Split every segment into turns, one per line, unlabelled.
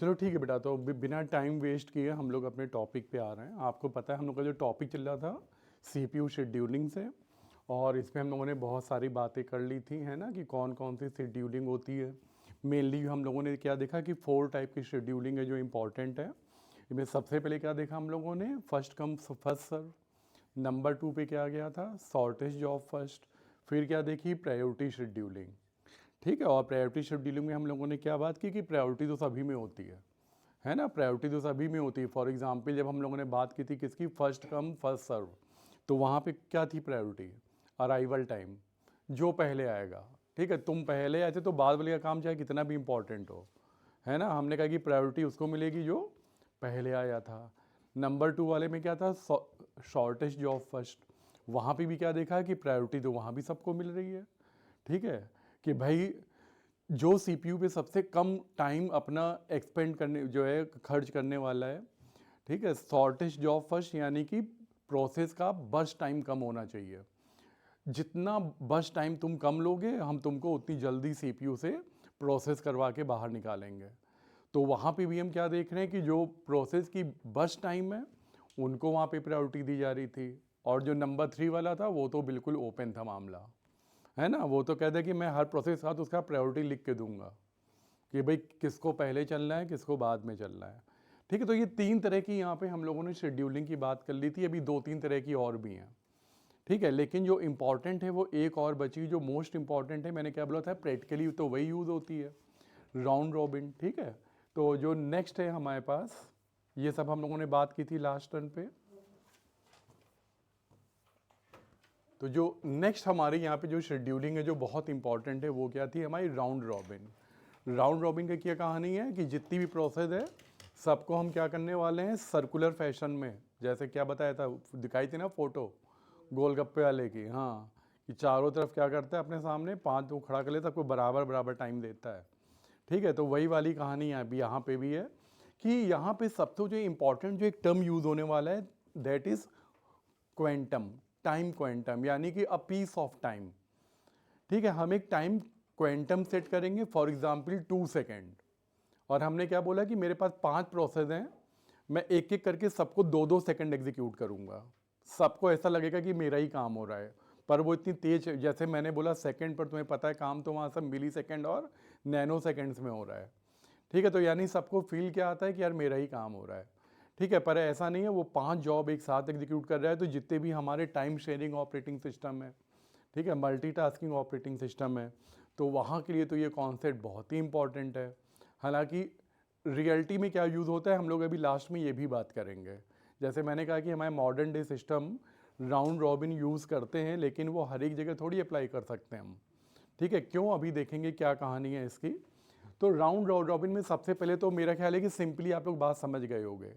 चलो ठीक है बेटा, तो बिना टाइम वेस्ट किए हम लोग अपने टॉपिक पे आ रहे हैं। आपको पता है हम लोग का जो टॉपिक चल रहा था सीपीयू शेड्यूलिंग से, और इसमें हम लोगों ने बहुत सारी बातें कर ली थी, है ना, कि कौन कौन सी शेड्यूलिंग होती है। मेनली हम लोगों ने क्या देखा कि 4 टाइप की शेड्यूलिंग है जो इम्पॉर्टेंट है। इसमें सबसे पहले क्या देखा हम लोगों ने, first come first serve. Number 2 पे क्या गया था, शॉर्टेस्ट जॉब फर्स्ट। फिर क्या देखी, प्रायोरिटी शेड्यूलिंग। ठीक है, और प्रायोरिटी शेड्यूलिंग में हम लोगों ने क्या बात की कि प्रायोरिटी तो सभी में होती है ना, प्रायोरिटी तो सभी में होती है। फॉर एग्जांपल जब हम लोगों ने बात की थी किसकी, फर्स्ट कम फर्स्ट सर्व, तो वहाँ पे क्या थी प्रायोरिटी, अराइवल टाइम, जो पहले आएगा। ठीक है, तुम पहले आए थे तो बाद वाले का काम चाहे कितना भी इंपॉर्टेंट हो, है ना, हमने कहा कि प्रायोरिटी उसको मिलेगी जो पहले आया था। नंबर 2 वाले में क्या था, शॉर्टेस्ट जॉब फर्स्ट। वहाँ पे भी क्या देखा है कि प्रायोरिटी तो वहाँ भी सबको मिल रही है। ठीक है, कि भाई जो सीपीयू पे सबसे कम टाइम अपना एक्सपेंड करने जो है खर्च करने वाला है, ठीक है, शॉर्टेस्ट जॉब फर्स्ट, यानी कि प्रोसेस का बस टाइम कम होना चाहिए। जितना बस टाइम तुम कम लोगे हम तुमको उतनी जल्दी सीपीयू से प्रोसेस करवा के बाहर निकालेंगे। तो वहाँ पे भी हम क्या देख रहे हैं कि जो प्रोसेस की बस टाइम है उनको वहाँ पे प्रायोरिटी दी जा रही थी, और जो नंबर 3 वाला था वो तो बिल्कुल ओपन था मामला, है ना, वो तो कहते हैं कि मैं हर प्रोसेस का तो उसका प्रायोरिटी लिख के दूंगा कि भाई किसको पहले चलना है किसको बाद में चलना है। ठीक है, तो ये 3 तरह की यहाँ पे हम लोगों ने शेड्यूलिंग की बात कर ली थी, अभी 2-3 तरह की और भी हैं। ठीक है, लेकिन जो इम्पॉर्टेंट है वो एक और बची, जो मोस्ट इम्पॉर्टेंट है, मैंने क्या बोला था, प्रैक्टिकली तो वही यूज़ होती है, राउंड रॉबिन। ठीक है, तो जो नेक्स्ट है हमारे पास, ये सब हम लोगों ने बात की थी लास्ट टर्न पे। तो जो नेक्स्ट हमारे यहाँ पे जो शेड्यूलिंग है जो बहुत इंपॉर्टेंट है वो क्या थी, हमारी राउंड रॉबिन। राउंड रॉबिन की क्या कहानी है कि जितनी भी प्रोसेस है सबको हम क्या करने वाले हैं, सर्कुलर फैशन में, जैसे क्या बताया था, दिखाई थी ना फोटो गोलगप्पे वाले की, हाँ, कि चारों तरफ क्या करता है, अपने सामने 5 को खड़ा कर लेता है, सबको बराबर बराबर टाइम देता है। ठीक है, तो वही वाली कहानी यहाँ पे भी है कि यहाँ पे सबसे जो इम्पोर्टेंट जो एक टर्म यूज़ होने वाला है, that is quantum, time quantum, यानी कि अ पीस ऑफ टाइम। ठीक है, हम एक टाइम क्वेंटम सेट करेंगे, फॉर एग्जांपल 2 सेकेंड, और हमने क्या बोला कि मेरे पास 5 प्रोसेस हैं, मैं एक एक करके सबको 2-2 सेकेंड एग्जीक्यूट करूंगा। सबको ऐसा लगेगा कि मेरा ही काम हो रहा है, पर वो इतनी तेज, जैसे मैंने बोला सेकंड, पर तुम्हें पता है काम तो वहाँ सब मिली सेकेंड और नैनो सेकेंड्स में हो रहा है। ठीक है, तो यानी सबको फील क्या आता है कि यार मेरा ही काम हो रहा है। ठीक है, पर ऐसा नहीं है, वो 5 जॉब एक साथ एग्जीक्यूट कर रहा है, तो जितने भी हमारे टाइम शेयरिंग ऑपरेटिंग सिस्टम है, ठीक है, मल्टीटास्किंग ऑपरेटिंग सिस्टम है, तो वहाँ के लिए तो ये कॉन्सेप्ट बहुत ही इंपॉर्टेंट है। हालांकि रियलिटी में क्या यूज़ होता है हम लोग अभी लास्ट में ये भी बात करेंगे। जैसे मैंने कहा कि हमारे modern day system round robin use करते हैं, लेकिन वो हर एक जगह थोड़ी अप्लाई कर सकते हैं हम। ठीक है, क्यों, अभी देखेंगे क्या कहानी है इसकी। तो राउंड रॉबिन में सबसे पहले तो मेरा ख्याल है कि सिंपली आप लोग बात समझ गए होंगे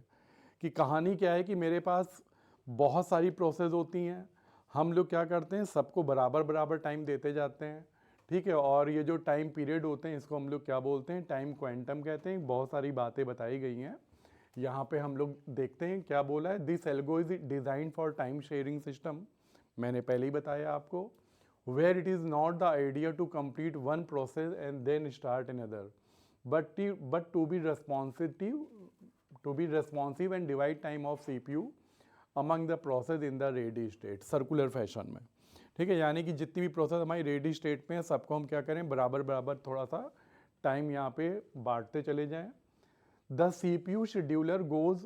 कि कहानी क्या है, कि मेरे पास बहुत सारी प्रोसेस होती हैं, हम लोग क्या करते हैं सबको बराबर बराबर टाइम देते जाते हैं। ठीक है, और ये जो टाइम पीरियड होते हैं इसको हम लोग क्या बोलते हैं, टाइम क्वांटम कहते हैं। बहुत सारी बातें बताई गई हैं यहाँ पे, हम लोग देखते हैं क्या बोला है, this algo is design for time sharing system, मैंने पहले ही बताया आपको, where it is not the idea to complete one process and then start another, but to be responsive and divide time of CPU among the process in the ready state, circular fashion में। ठीक है, यानी कि जितनी भी process हमारी ready state में है सबको हम क्या करें, बराबर बराबर थोड़ा सा टाइम यहाँ पे बांटते चले जाएं। The CPU scheduler goes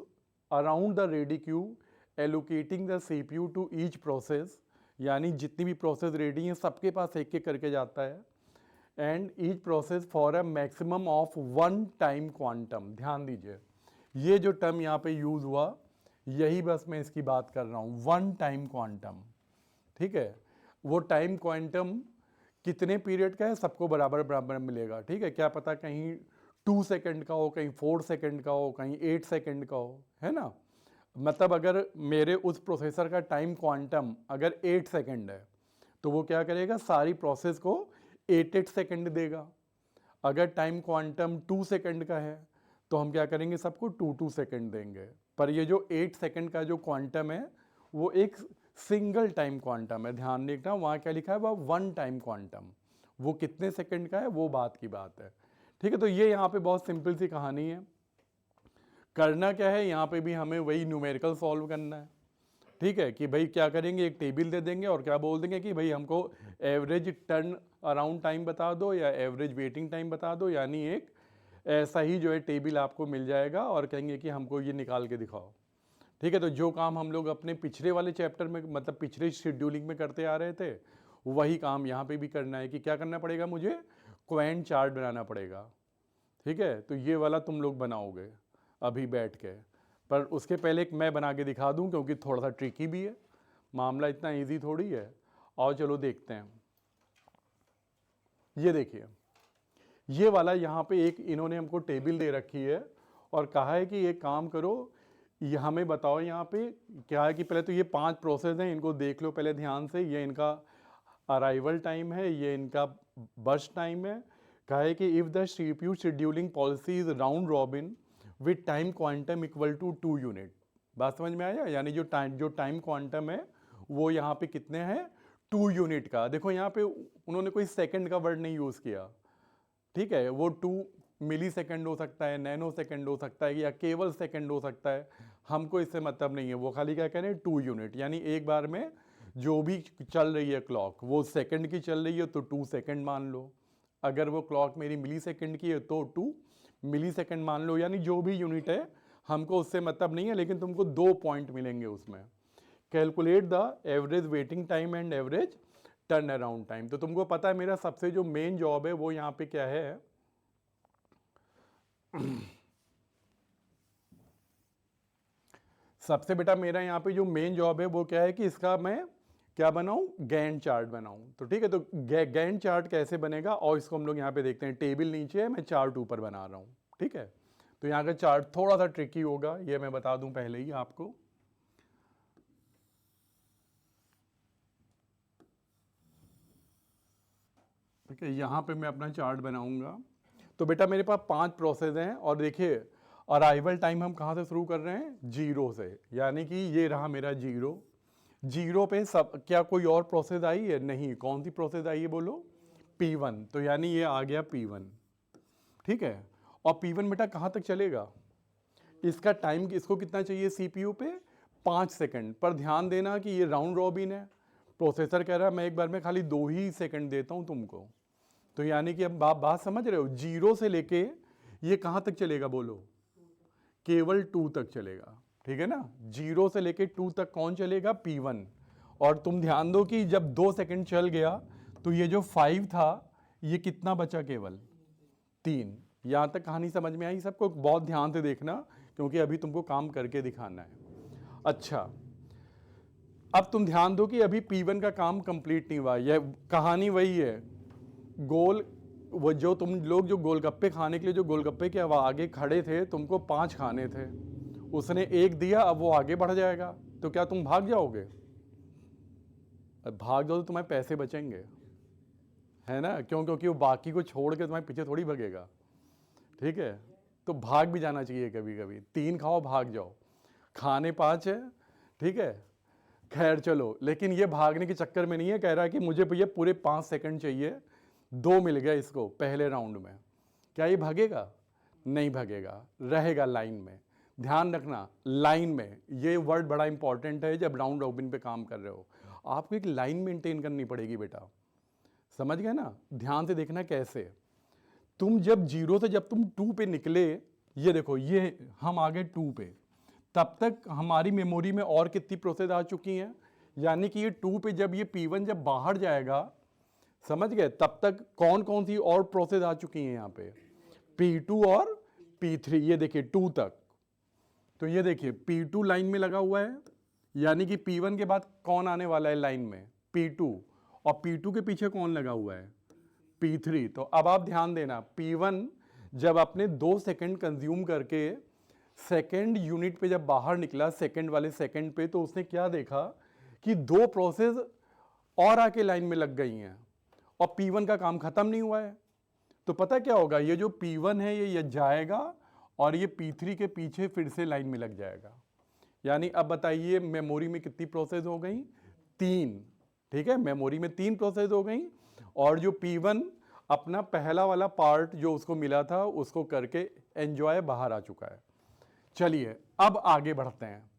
around the ready queue allocating the CPU to each process, यानी जितनी भी प्रोसेस रेडी हैं सबके पास एक एक करके जाता है, and each process for a maximum of 1 time quantum. ध्यान दीजिए, ये जो टर्म यहाँ पे यूज हुआ यही बस मैं इसकी बात कर रहा हूँ, 1 टाइम क्वांटम। ठीक है, वो टाइम क्वांटम कितने पीरियड का है, सबको बराबर बराबर मिलेगा। ठीक है, क्या पता कहीं 2 सेकंड का हो, कहीं 4 सेकंड का हो, कहीं 8 सेकंड का हो, है ना। मतलब अगर मेरे उस प्रोसेसर का टाइम क्वांटम अगर 8 सेकंड है तो वो क्या करेगा, सारी प्रोसेस को 8-8 सेकंड देगा। अगर टाइम क्वांटम 2 सेकंड का है तो हम क्या करेंगे, सबको 2-2 सेकंड देंगे। पर ये जो 8 सेकंड का जो क्वांटम है वो एक सिंगल टाइम क्वांटम है, ध्यान रखना, वहाँ क्या लिखा है, वह 1 टाइम क्वांटम। वो कितने सेकंड का है वो बात की बात है। ठीक है, तो ये यहाँ पे बहुत सिंपल सी कहानी है। करना क्या है, यहाँ पे भी हमें वही न्यूमेरिकल सॉल्व करना है। ठीक है कि भाई क्या करेंगे, एक टेबल दे देंगे और क्या बोल देंगे कि भाई हमको एवरेज टर्न अराउंड टाइम बता दो या एवरेज वेटिंग टाइम बता दो, यानी एक ऐसा ही जो है टेबल आपको मिल जाएगा और कहेंगे कि हमको ये निकाल के दिखाओ। ठीक है, तो जो काम हम लोग अपने पिछले वाले चैप्टर में, मतलब पिछले शेड्यूलिंग में करते आ रहे थे, वही काम यहाँ पे भी करना है कि क्या करना पड़ेगा, मुझे क्वेंट चार्ट बनाना पड़ेगा। ठीक है, तो ये वाला तुम लोग बनाओगे अभी बैठ के, पर उसके पहले एक मैं बना के दिखा दूं क्योंकि थोड़ा सा ट्रिकी भी है, मामला इतना इजी थोड़ी है। और चलो देखते हैं, ये देखिए ये वाला यहाँ पे एक इन्होंने हमको टेबल दे रखी है और कहा है कि एक काम करो, ये हमें बताओ यहाँ पे क्या है कि पहले तो ये 5 प्रोसेस हैं, इनको देख लो पहले ध्यान से। ये इनका अराइवल टाइम है, ये इनका बर्स्ट टाइम है। कहा है कि if the CPU scheduling policy is round robin with time quantum equal to 2 unit. बात समझ में आया, यानी जो टाइम क्वांटम है वो यहाँ पे कितने हैं, 2 यूनिट का। देखो यहाँ पे उन्होंने कोई सेकंड का वर्ड नहीं यूज़ किया। ठीक है, वो 2 मिली सेकेंड हो सकता है, नैनो सेकेंड हो सकता है, या केवल सेकेंड हो सकता है, हमको इससे मतलब नहीं है। वो खाली क्या कह रहे हैं, 2 यूनिट, यानी एक बार में जो भी चल रही है क्लॉक वो सेकंड की चल रही है तो 2 सेकंड मान लो। अगर वो क्लॉक मेरी मिली सेकेंड की है तो 2 मिली सेकेंड मान लो, यानी जो भी यूनिट है हमको उससे मतलब नहीं है, लेकिन तुमको 2 पॉइंट मिलेंगे उसमें। Calculate the average waiting time and average turn around time. तो तुमको पता है मेरा सबसे जो मेन जॉब है वो यहाँ पे क्या है, सबसे बेटा मेरा यहाँ पे जो मेन जॉब है वो क्या है कि इसका मैं क्या बनाऊं, गैंट चार्ट बनाऊं। तो ठीक है, तो गैंट चार्ट कैसे बनेगा, और इसको हम लोग यहाँ पे देखते हैं। टेबल नीचे है, मैं चार्ट ऊपर बना रहा हूँ। ठीक है, तो यहाँ का चार्ट थोड़ा सा ट्रिकी होगा, ये मैं बता दूं पहले ही आपको। ठीक है, यहाँ पे मैं अपना चार्ट बनाऊंगा। तो बेटा मेरे पास 5 प्रोसेस हैं और देखिए अराइवल टाइम हम कहाँ से शुरू कर रहे हैं, 0 से, यानी कि ये रहा मेरा 0 पे सब क्या कोई और प्रोसेस आई है, नहीं। कौन सी प्रोसेस आई है बोलो, P1, तो यानी ये आ गया P1। ठीक है, और P1 बेटा कहाँ तक चलेगा, इसका टाइम इसको कितना चाहिए सीपीयू पे, 5 सेकंड। पर ध्यान देना कि ये राउंड रॉबिन है, प्रोसेसर कह रहा है मैं एक बार में खाली 2 ही सेकंड देता हूँ तुमको। तो यानी कि अब बात समझ रहे हो, 0 से लेके ये कहाँ तक चलेगा बोलो, केवल 2 तक चलेगा। ठीक है ना, 0 से लेके 2 तक कौन चलेगा, P1। और तुम ध्यान दो कि जब 2 सेकंड चल गया तो ये जो 5 था ये कितना बचा, केवल 3। यहाँ तक कहानी समझ में आई सबको, बहुत ध्यान से देखना क्योंकि अभी तुमको काम करके दिखाना है। अच्छा, अब तुम ध्यान दो कि अभी P1 का काम कंप्लीट नहीं हुआ। यह कहानी वही है, गोल वो जो तुम लोग जो गोलगप्पे खाने के लिए जो गोलगप्पे के आगे खड़े थे, तुमको 5 खाने थे, उसने 1 दिया, अब वो आगे बढ़ जाएगा, तो क्या तुम भाग जाओगे, भाग जाओ तो तुम्हारे पैसे बचेंगे, है ना, क्यों, क्योंकि वो बाकी को छोड़ के तुम्हारे पीछे थोड़ी भगेगा। ठीक है, तो भाग भी जाना चाहिए कभी कभी, 3 खाओ भाग जाओ, खाने 5 है। ठीक है, खैर चलो, लेकिन ये भागने के चक्कर में नहीं है, कह रहा है कि मुझे भैया पूरे 5 सेकंड चाहिए, 2 मिल गया इसको पहले राउंड में। क्या ये भागेगा, नहीं भागेगा, रहेगा लाइन में। ध्यान रखना लाइन में, ये वर्ड बड़ा इंपॉर्टेंट है जब राउंड रॉबिन पे काम कर रहे हो, आपको एक लाइन मेंटेन करनी पड़ेगी बेटा, समझ गए ना। ध्यान से देखना कैसे, तुम जब 0 से जब तुम 2 पे निकले, ये देखो ये हम आ गए 2 पे, तब तक हमारी मेमोरी में और कितनी प्रोसेस आ चुकी हैं, यानी कि ये 2 पे जब ये P1 जब बाहर जाएगा, समझ गए, तब तक कौन कौन सी और प्रोसेस आ चुकी हैं यहाँ पे, P2 और P3। ये देखिए 2 तक, तो ये देखिए P2 लाइन में लगा हुआ है, यानी कि P1 के बाद कौन आने वाला है लाइन में, P2, और P2 के पीछे कौन लगा हुआ है, P3। तो अब आप ध्यान देना, P1 जब अपने 2 सेकंड कंज्यूम करके सेकंड यूनिट पे जब बाहर निकला, सेकंड वाले सेकंड पे, तो उसने क्या देखा कि 2 प्रोसेस और आके लाइन में लग गई हैं और P1 का काम खत्म नहीं हुआ है। तो पता क्या होगा, ये जो P1 है ये जाएगा और ये P3 के पीछे फिर से लाइन में लग जाएगा। यानी अब बताइए मेमोरी में कितनी प्रोसेस हो गई, 3। ठीक है, मेमोरी में 3 प्रोसेस हो गई, और जो P1 अपना पहला वाला पार्ट जो उसको मिला था उसको करके एंजॉय बाहर आ चुका है। चलिए अब आगे बढ़ते हैं।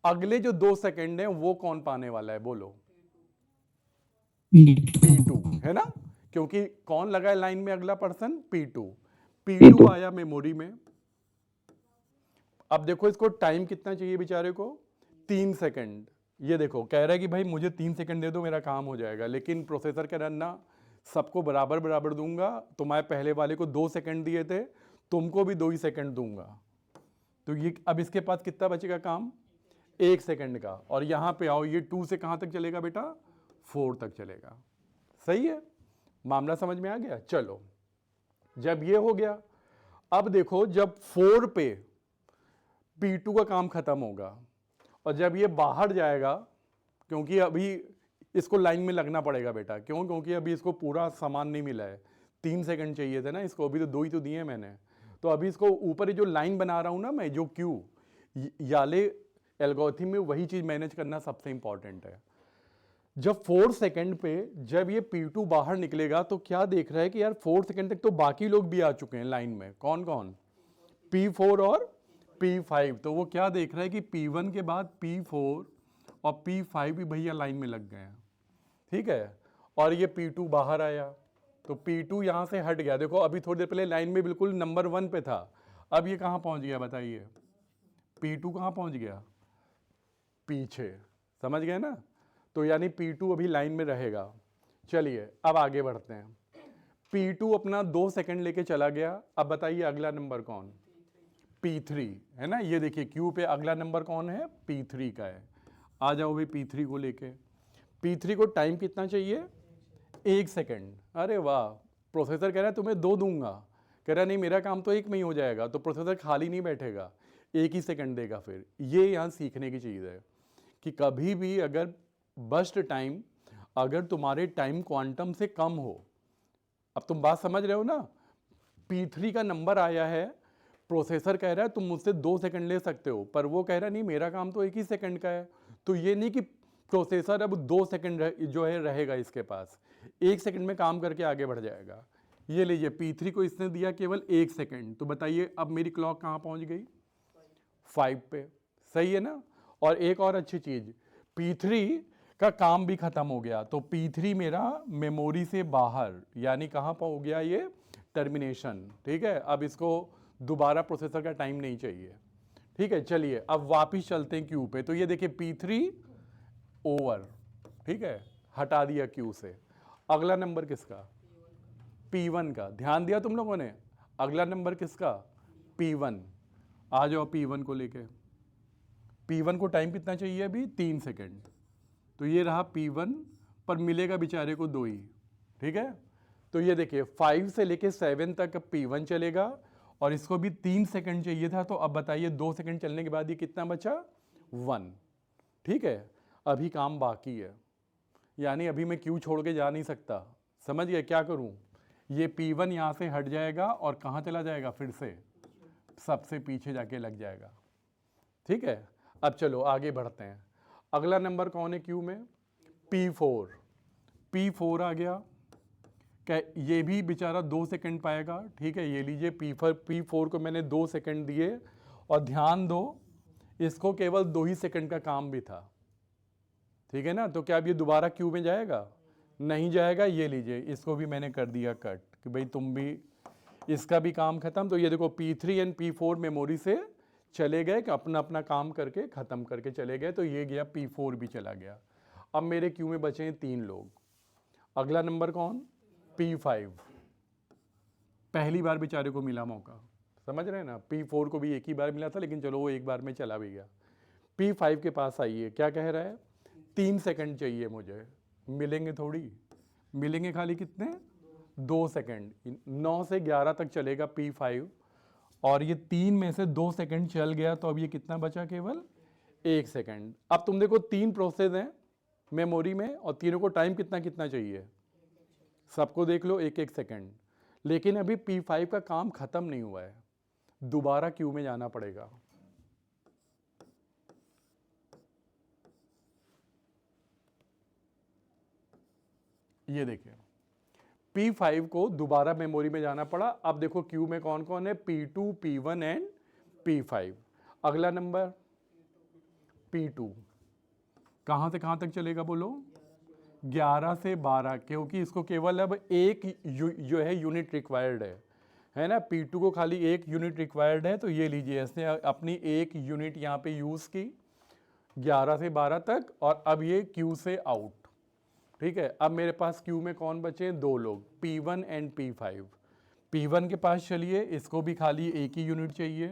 अगले जो 2 सेकंड हैं वो कौन पाने वाला है, बोलो? P2 है ना, क्योंकि कौन लगा है लाइन में अगला पर्सन? P2। P2 आया मेमोरी में। अब देखो इसको टाइम कितना चाहिए बेचारे को? 3 सेकंड। ये देखो कह रहा है कि भाई मुझे 3 सेकंड दे दो मेरा काम हो जाएगा, लेकिन प्रोसेसर कह रहा है ना, सबको बराबर बराबर दूंगा। तुम्हारे पहले वाले को 2 सेकंड दिए थे, तुमको भी 2 ही सेकंड दूंगा। तो ये अब इसके पास कितना बचेगा काम? 1 सेकंड का। और यहां पे आओ, ये 2 से कहां तक चलेगा बेटा? 4 तक चलेगा। सही है, मामला समझ में आ गया? चलो जब ये हो गया, अब देखो जब 4 पे P2 का काम खत्म होगा और जब ये बाहर जाएगा, क्योंकि अभी इसको लाइन में लगना पड़ेगा बेटा। क्यों? क्योंकि अभी इसको पूरा सामान नहीं मिला है, 3 सेकंड चाहिए थे ना इसको, अभी तो 2 ही तो दिए मैंने। तो अभी इसको ऊपर जो लाइन बना रहा हूं ना मैं, जो क्यू याले एल्गोरिथम में, वही चीज मैनेज करना सबसे इंपॉर्टेंट है। जब 4 सेकंड पे जब ये P2 बाहर निकलेगा तो क्या देख रहा है कि यार 4 सेकंड तक तो बाकी लोग भी आ चुके हैं लाइन में। कौन कौन? P4 और P5। तो वो क्या देख रहा है कि P1 के बाद P4 और P5 भी भैया लाइन में लग गए हैं। ठीक है, और ये P2 बाहर आया तो P2 यहां से हट गया। देखो अभी थोड़ी देर पहले लाइन में बिल्कुल नंबर 1 पे था, अब ये कहां पहुंच गया बताइए? P2 कहां पहुंच गया? पीछे। समझ गए ना? तो यानी P2 अभी लाइन में रहेगा। चलिए अब आगे बढ़ते हैं। P2 अपना 2 सेकंड लेके चला गया। अब बताइए अगला नंबर कौन? P3 है ना। ये देखिए क्यू पे अगला नंबर कौन है? P3 का है। आ जाओ भाई P3 को लेके। P3 को टाइम कितना चाहिए? 1 सेकंड। अरे वाह, प्रोसेसर कह रहा है तुम्हें 2 दूंगा, कह रहा नहीं मेरा काम तो 1 में ही हो जाएगा। तो प्रोसेसर खाली नहीं बैठेगा, 1 ही सेकंड देगा। फिर ये यहाँ सीखने की चीज़ है कि कभी भी अगर बस्ट टाइम अगर तुम्हारे टाइम क्वांटम से कम हो, अब तुम बात समझ रहे हो ना? P3 का नंबर आया है, प्रोसेसर कह रहा है तुम मुझसे 2 सेकंड ले सकते हो, पर वो कह रहा नहीं मेरा काम तो 1 ही सेकंड का है। तो ये नहीं कि प्रोसेसर अब 2 सेकंड जो है रहेगा इसके पास, 1 सेकंड में काम करके आगे बढ़ जाएगा। ये लीजिए P3 को इसने दिया केवल 1 सेकंड। तो बताइए अब मेरी क्लॉक कहाँ पहुँच गई? 5 पे। सही है ना? और एक और अच्छी चीज़, P3 का काम भी खत्म हो गया। तो P3 मेरा मेमोरी से बाहर, यानी कहाँ पर हो गया ये? टर्मिनेशन। ठीक है, अब इसको दोबारा प्रोसेसर का टाइम नहीं चाहिए। ठीक है, चलिए अब वापिस चलते हैं क्यू पे। तो ये देखिए P3 ओवर, ठीक है, हटा दिया क्यू से। अगला नंबर किसका? P1 का। ध्यान दिया तुम लोगों ने? अगला नंबर किसका? P1। आ जाओ P1 को लेके। P1 को टाइम कितना चाहिए अभी? 3 सेकंड। तो ये रहा P1, पर मिलेगा बेचारे को 2 ही। ठीक है, तो ये देखिए 5 से लेके 7 तक P1 चलेगा और इसको भी 3 सेकंड चाहिए था। तो अब बताइए 2 सेकंड चलने के बाद ये कितना बचा? 1। ठीक है, अभी काम बाकी है, यानी अभी मैं क्यू छोड़ के जा नहीं सकता। समझ गए? क्या करूं? ये P1 यहां से हट जाएगा और कहां चला जाएगा? फिर से सबसे पीछे जाके लग जाएगा। ठीक है, अब चलो आगे बढ़ते हैं। अगला नंबर कौन है क्यू में? P4। P4 आ गया। क्या ये भी बेचारा 2 सेकंड पाएगा? ठीक है, ये लीजिए P4 को मैंने 2 सेकंड दिए और ध्यान दो इसको केवल 2 ही सेकंड का काम भी था। ठीक है ना? तो क्या अब ये दोबारा क्यू में जाएगा? नहीं जाएगा। ये लीजिए इसको भी मैंने कर दिया कट कि भाई तुम भी, इसका भी काम खत्म। तो ये देखो P3 एंड P4 मेमोरी से चले गए कि अपना अपना काम करके खत्म करके चले गए। तो ये गया, P4 भी चला गया। अब मेरे क्यू में बचे हैं 3 लोग। अगला नंबर कौन? P5। पहली बार बेचारे को मिला मौका। समझ रहे हैं ना? P4 को भी एक ही बार मिला था, लेकिन चलो वो एक बार में चला भी गया। P5 के पास आइए, क्या कह रहा है? 3 सेकंड चाहिए मुझे। मिलेंगे थोड़ी, मिलेंगे खाली कितने? 2 सेकंड। 9 से 11 तक चलेगा P5 और ये 3 में से 2 सेकंड चल गया। तो अब ये कितना बचा? केवल 1 सेकंड। अब तुम देखो 3 प्रोसेस हैं मेमोरी में और तीनों को टाइम कितना कितना चाहिए? सबको देख लो 1-1 सेकंड। लेकिन अभी P5 का काम खत्म नहीं हुआ है, दोबारा क्यू में जाना पड़ेगा। ये देखिए P5 को दोबारा मेमोरी में जाना पड़ा। अब देखो क्यू में कौन कौन है? P2, P1 and P5। अगला नंबर P2 कहाँ से कहाँ तक चलेगा बोलो? 11 से 12, क्योंकि इसको केवल अब एक जो है यूनिट रिक्वायर्ड है ना। P2 को खाली एक यूनिट रिक्वायर्ड है, तो ये लीजिए इसने अपनी एक यूनिट यहाँ पे यूज़ की 11 से 12 तक, और अब ये Q से आउट। ठीक है, अब मेरे पास Q में कौन बचे? दो लोग, P1 एंड P5। P1 के पास चलिए, इसको भी खाली एक ही यूनिट चाहिए,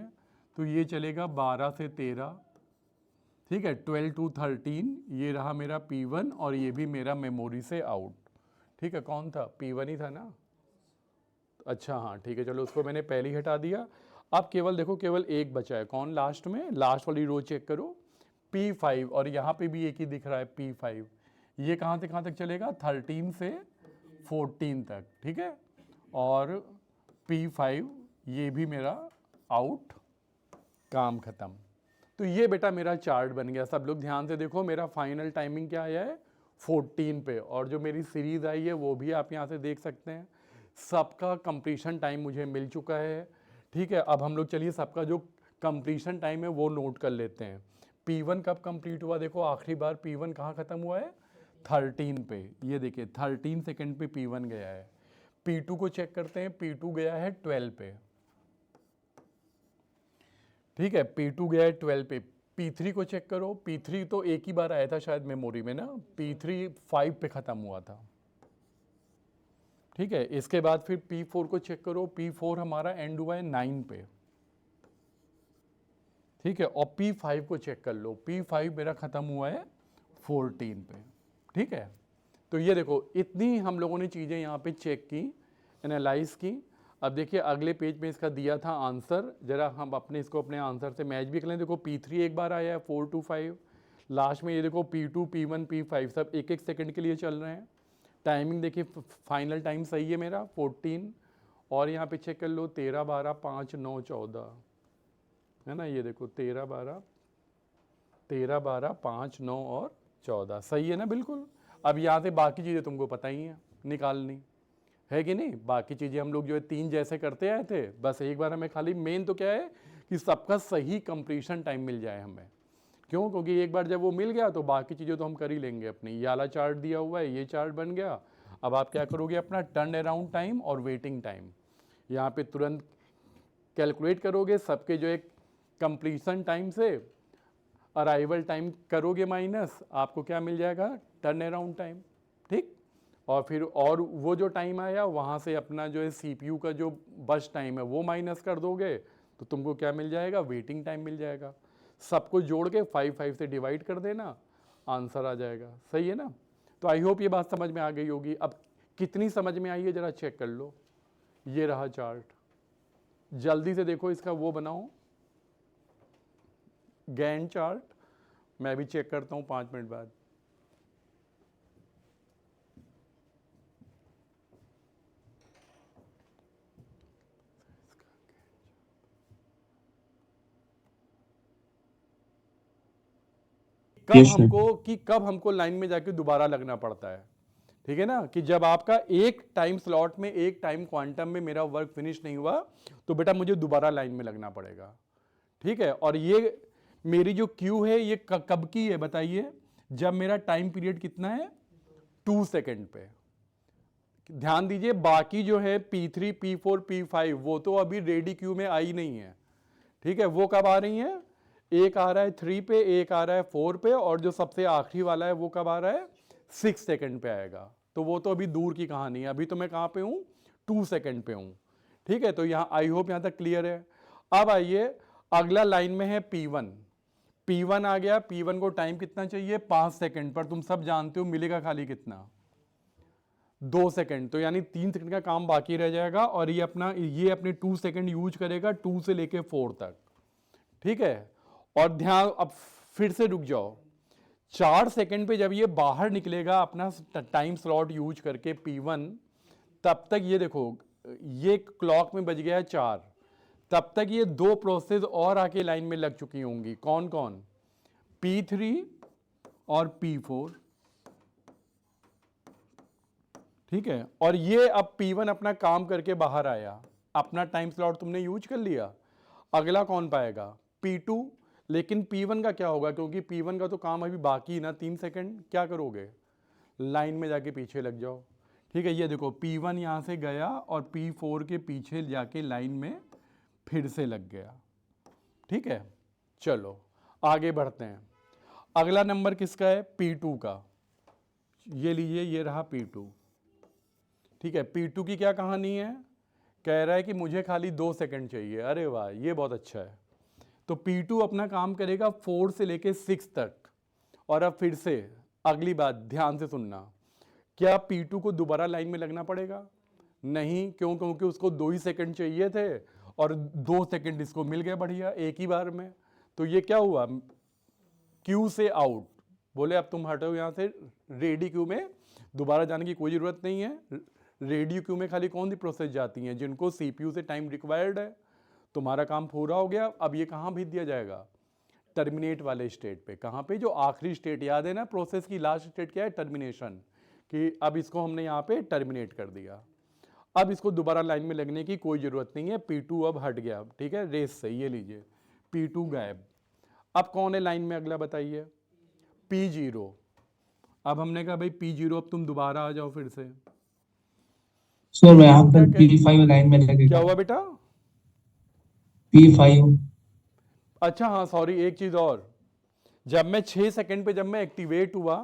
तो ये चलेगा 12 से 13। ठीक है, 12 to 13 ये रहा मेरा P1, और ये भी मेरा मेमोरी से आउट। ठीक है, कौन था? P1 ही था ना। अच्छा हाँ ठीक है, चलो उसको मैंने पहले ही हटा दिया। अब केवल देखो, केवल एक बचा है, कौन? लास्ट में, लास्ट वाली रो चेक करो, P5, और यहाँ पे भी एक ही दिख रहा है P5। ये कहाँ से कहाँ तक चलेगा? 13 से 14 तक। ठीक है, और P5 ये भी मेरा आउट, काम खत्म। तो ये बेटा मेरा चार्ट बन गया। सब लोग ध्यान से देखो, मेरा फाइनल टाइमिंग क्या आया है? 14 पे, और जो मेरी सीरीज आई है वो भी आप यहाँ से देख सकते हैं। सबका कंप्लीशन टाइम मुझे मिल चुका है। ठीक है, अब हम लोग चलिए सबका जो कंप्लीशन टाइम है वो नोट कर लेते हैं। P1 कब कंप्लीट हुआ? देखो आखिरी बार P1 कहाँ ख़त्म हुआ है? 13 पे। ये देखिए 13 सेकेंड पे P1 गया है। P2 को चेक करते हैं, P2 गया है 12 पे। ठीक है, P2 गया है 12 पे। P3 को चेक करो, P3 तो एक ही बार आया था शायद मेमोरी में ना, P3 5 पे ख़त्म हुआ था। ठीक है, इसके बाद फिर P4 को चेक करो, P4 हमारा एंड हुआ है 9 पे। ठीक है, और P5 को चेक कर लो, P5 मेरा ख़त्म हुआ है 14 पे। ठीक है, तो ये देखो इतनी हम लोगों ने चीज़ें यहाँ पे चेक की, एनालाइज की। अब देखिए अगले पेज में इसका दिया था आंसर, जरा हम अपने इसको अपने आंसर से मैच भी कर लें। देखो P3 एक बार आया है 4 to 5, लास्ट में ये देखो P2, P1, P5 सब एक एक सेकंड के लिए चल रहे हैं। टाइमिंग देखिए फाइनल टाइम सही है मेरा 14, और यहाँ पे चेक कर लो 13, 12, 5, 9, 14 है ना। ये देखो 13, 12, 5, 9 और 14 सही है ना बिल्कुल। अब यहाँ से बाकी चीज़ें तुमको पता ही है निकालनी, है कि नहीं? बाकी चीज़ें हम लोग जो है 3 जैसे करते आए थे, बस एक बार हमें खाली मेन तो क्या है कि सबका सही कंप्लीशन टाइम मिल जाए हमें। क्यों? क्योंकि एक बार जब वो मिल गया तो बाकी चीज़ें तो हम कर ही लेंगे अपनी। ये वाला चार्ट दिया हुआ है, ये चार्ट बन गया। अब आप क्या करोगे? अपना टर्न अराउंड टाइम और वेटिंग टाइम यहाँ पे तुरंत कैलकुलेट करोगे, सबके जो एक कंप्लीशन टाइम से अराइवल टाइम करोगे माइनस, आपको क्या मिल जाएगा? Turn around time. ठीक, और फिर और वो जो टाइम आया वहाँ से अपना जो है CPU का जो बस टाइम है वो माइनस कर दोगे, तो तुमको क्या मिल जाएगा? वेटिंग टाइम मिल जाएगा। सबको जोड़ के 5 से डिवाइड कर देना, आंसर आ जाएगा। सही है ना? तो आई होप ये बात समझ में आ गई होगी। अब कितनी समझ में आई है ज़रा चेक कर लो। ये रहा चार्ट, जल्दी से देखो इसका वो बनाओ गैन चार्ट। मैं भी चेक करता हूँ 5 मिनट बाद। कब हमको लाइन में जाके दोबारा लगना पड़ता है। ठीक है ना, कि जब आपका एक टाइम स्लॉट में, एक टाइम क्वांटम में मेरा वर्क फिनिश नहीं हुआ, तो बेटा मुझे दोबारा लाइन में लगना पड़ेगा। ठीक है, और ये मेरी जो क्यू है ये कब की है बताइए? जब मेरा टाइम पीरियड कितना है? 2 सेकेंड पे। ध्यान दीजिए, बाकी जो है P3, P4, P5 वो तो अभी रेडी क्यू में आई नहीं है। ठीक है, वो कब आ रही है? एक आ रहा है 3 पे, एक आ रहा है 4 पे, और जो सबसे आखिरी वाला है वो कब आ रहा है? 6 सेकेंड पे आएगा। तो वो तो अभी दूर की कहानी है, अभी तो मैं कहाँ पे हूँ? 2 सेकेंड पे हूँ। ठीक है, तो यहाँ आई होप यहाँ तक क्लियर है। अब आइए अगला लाइन में है P1। P1 आ गया। P1 को टाइम कितना चाहिए? 5 सेकेंड, पर तुम सब जानते हो मिलेगा खाली कितना? 2 सेकेंड। तो यानी 3 सेकेंड का काम बाकी रह जाएगा, और ये अपने 2 सेकेंड यूज करेगा 2 से लेके 4 तक। ठीक है, और ध्यान, अब फिर से रुक जाओ, 4 सेकेंड पे जब ये बाहर निकलेगा अपना टाइम स्लॉट यूज करके P1, तब तक ये देखो ये क्लॉक में बज गया है 4, तब तक ये 2 प्रोसेस और आके लाइन में लग चुकी होंगी। कौन कौन? P3 और P4। ठीक है, और ये अब P1 अपना काम करके बाहर आया, अपना टाइम स्लॉट तुमने यूज कर लिया। अगला कौन पाएगा? P2। लेकिन P1 का क्या होगा, क्योंकि P1 का तो काम अभी बाकी ना 3 सेकंड, क्या करोगे, लाइन में जाके पीछे लग जाओ। ठीक है, ये देखो P1 यहाँ से गया और P4 के पीछे जाके लाइन में फिर से लग गया। ठीक है, चलो आगे बढ़ते हैं। अगला नंबर किसका है, P2 का। ये लीजिए, ये रहा P2। ठीक है, P2 की क्या कहानी है, कह रहा है कि मुझे खाली 2 सेकंड चाहिए। अरे वाह, ये बहुत अच्छा है। तो P2 अपना काम करेगा 4 से लेके 6 तक। और अब फिर से अगली बात ध्यान से सुनना, क्या P2 को दोबारा लाइन में लगना पड़ेगा, नहीं, क्यों, क्योंकि उसको 2 ही सेकंड चाहिए थे और 2 सेकंड इसको मिल गए बढ़िया एक ही बार में। तो ये क्या हुआ, क्यू से आउट, बोले अब तुम हटो यहाँ से, रेडी क्यू में दोबारा जाने की कोई ज़रूरत नहीं है। रेडी क्यू में खाली कौन सी प्रोसेस जाती हैं, जिनको सीपीयू से टाइम रिक्वायर्ड है। तुम्हारा काम पूरा हो गया, अब ये कहाँ भेज दिया जाएगा, टर्मिनेट वाले स्टेट पे। कहाँ पे, जो आखिरी स्टेट, याद है ना प्रोसेस की लास्ट स्टेट क्या है, टर्मिनेशन, कि अब इसको हमने यहाँ पे टर्मिनेट कर दिया। अब इसको दोबारा लाइन में लगने की कोई ज़रूरत नहीं है, P2 अब हट गया। ठीक है, रेस से, ये लीजिए P2 गायब। अब कौन है लाइन में अगला, बताइए, P0। अब हमने कहा भाई P0 अब तुम दोबारा आ जाओ फिर से।
सर यहाँ
P0
पर
क्या
P5 लाइन में
क्या
लगेगा।
हुआ बेटा,
P5।
अच्छा हाँ सॉरी, एक चीज़ और, जब मैं 6 सेकंड पे जब मैं एक्टिवेट हुआ,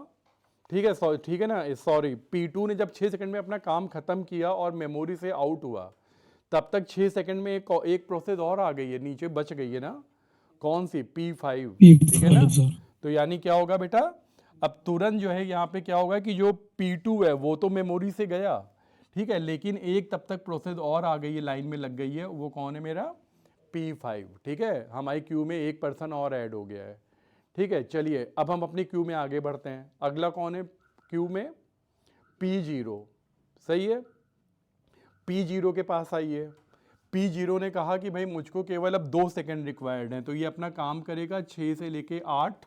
ठीक है, सॉरी, ठीक है ना, सॉरी, P2 ने जब 6 सेकंड में अपना काम खत्म किया और मेमोरी से आउट हुआ, तब तक 6 सेकंड में एक प्रोसेस और आ गई है, नीचे बच गई है ना, कौन सी, P5। ठीक है ना,
P5 सर।
तो यानी क्या होगा बेटा, अब तुरंत जो है यहाँ पे क्या होगा कि जो P2 है वो तो मेमोरी से गया, ठीक है, लेकिन एक तब तक प्रोसेस और आ गई है, लाइन में लग गई है, वो कौन है, मेरा P5। ठीक है, हमारी क्यू में एक पर्सन और ऐड हो गया है। ठीक है, चलिए अब हम अपनी क्यू में आगे बढ़ते हैं। अगला कौन है क्यू में, P0। सही है, P0 के पास आइए। P0 ने कहा कि भाई मुझको केवल अब 2 सेकंड रिक्वायर्ड हैं, तो ये अपना काम करेगा 6 से लेके 8,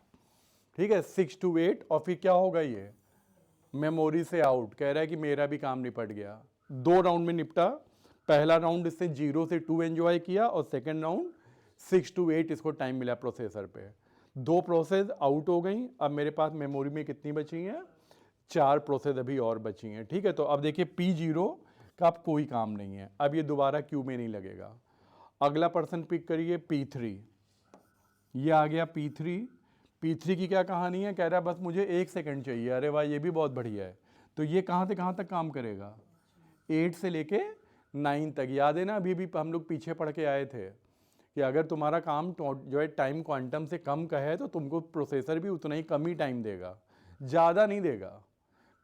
ठीक है, 6 to 8, और फिर क्या होगा, ये मेमोरी से आउट, कह रहा है कि मेरा भी काम निपट गया। 2 राउंड में निपटा, पहला राउंड इसने 0 से 2 एंजॉय किया और सेकेंड राउंड 6 to 8 इसको टाइम मिला प्रोसेसर पे। 2 प्रोसेस आउट हो गई, अब मेरे पास मेमोरी में कितनी बची हैं, 4 प्रोसेस अभी और बची हैं। ठीक है, तो अब देखिए P0 का अब कोई काम नहीं है, अब ये दोबारा क्यू में नहीं लगेगा। अगला पर्सन पिक करिए, P3। ये आ गया P3। P3 की क्या कहानी है, कह रहा है बस मुझे 1 सेकंड चाहिए। अरे वाह, ये भी बहुत बढ़िया है। तो ये कहाँ से कहाँ तक काम करेगा, 8 से लेके 9 तक। याद है ना, अभी भी हम लोग पीछे पढ़ के आए थे कि अगर तुम्हारा काम जो है टाइम क्वांटम से कम का है तो तुमको प्रोसेसर भी उतना ही कम ही टाइम देगा, ज़्यादा नहीं देगा,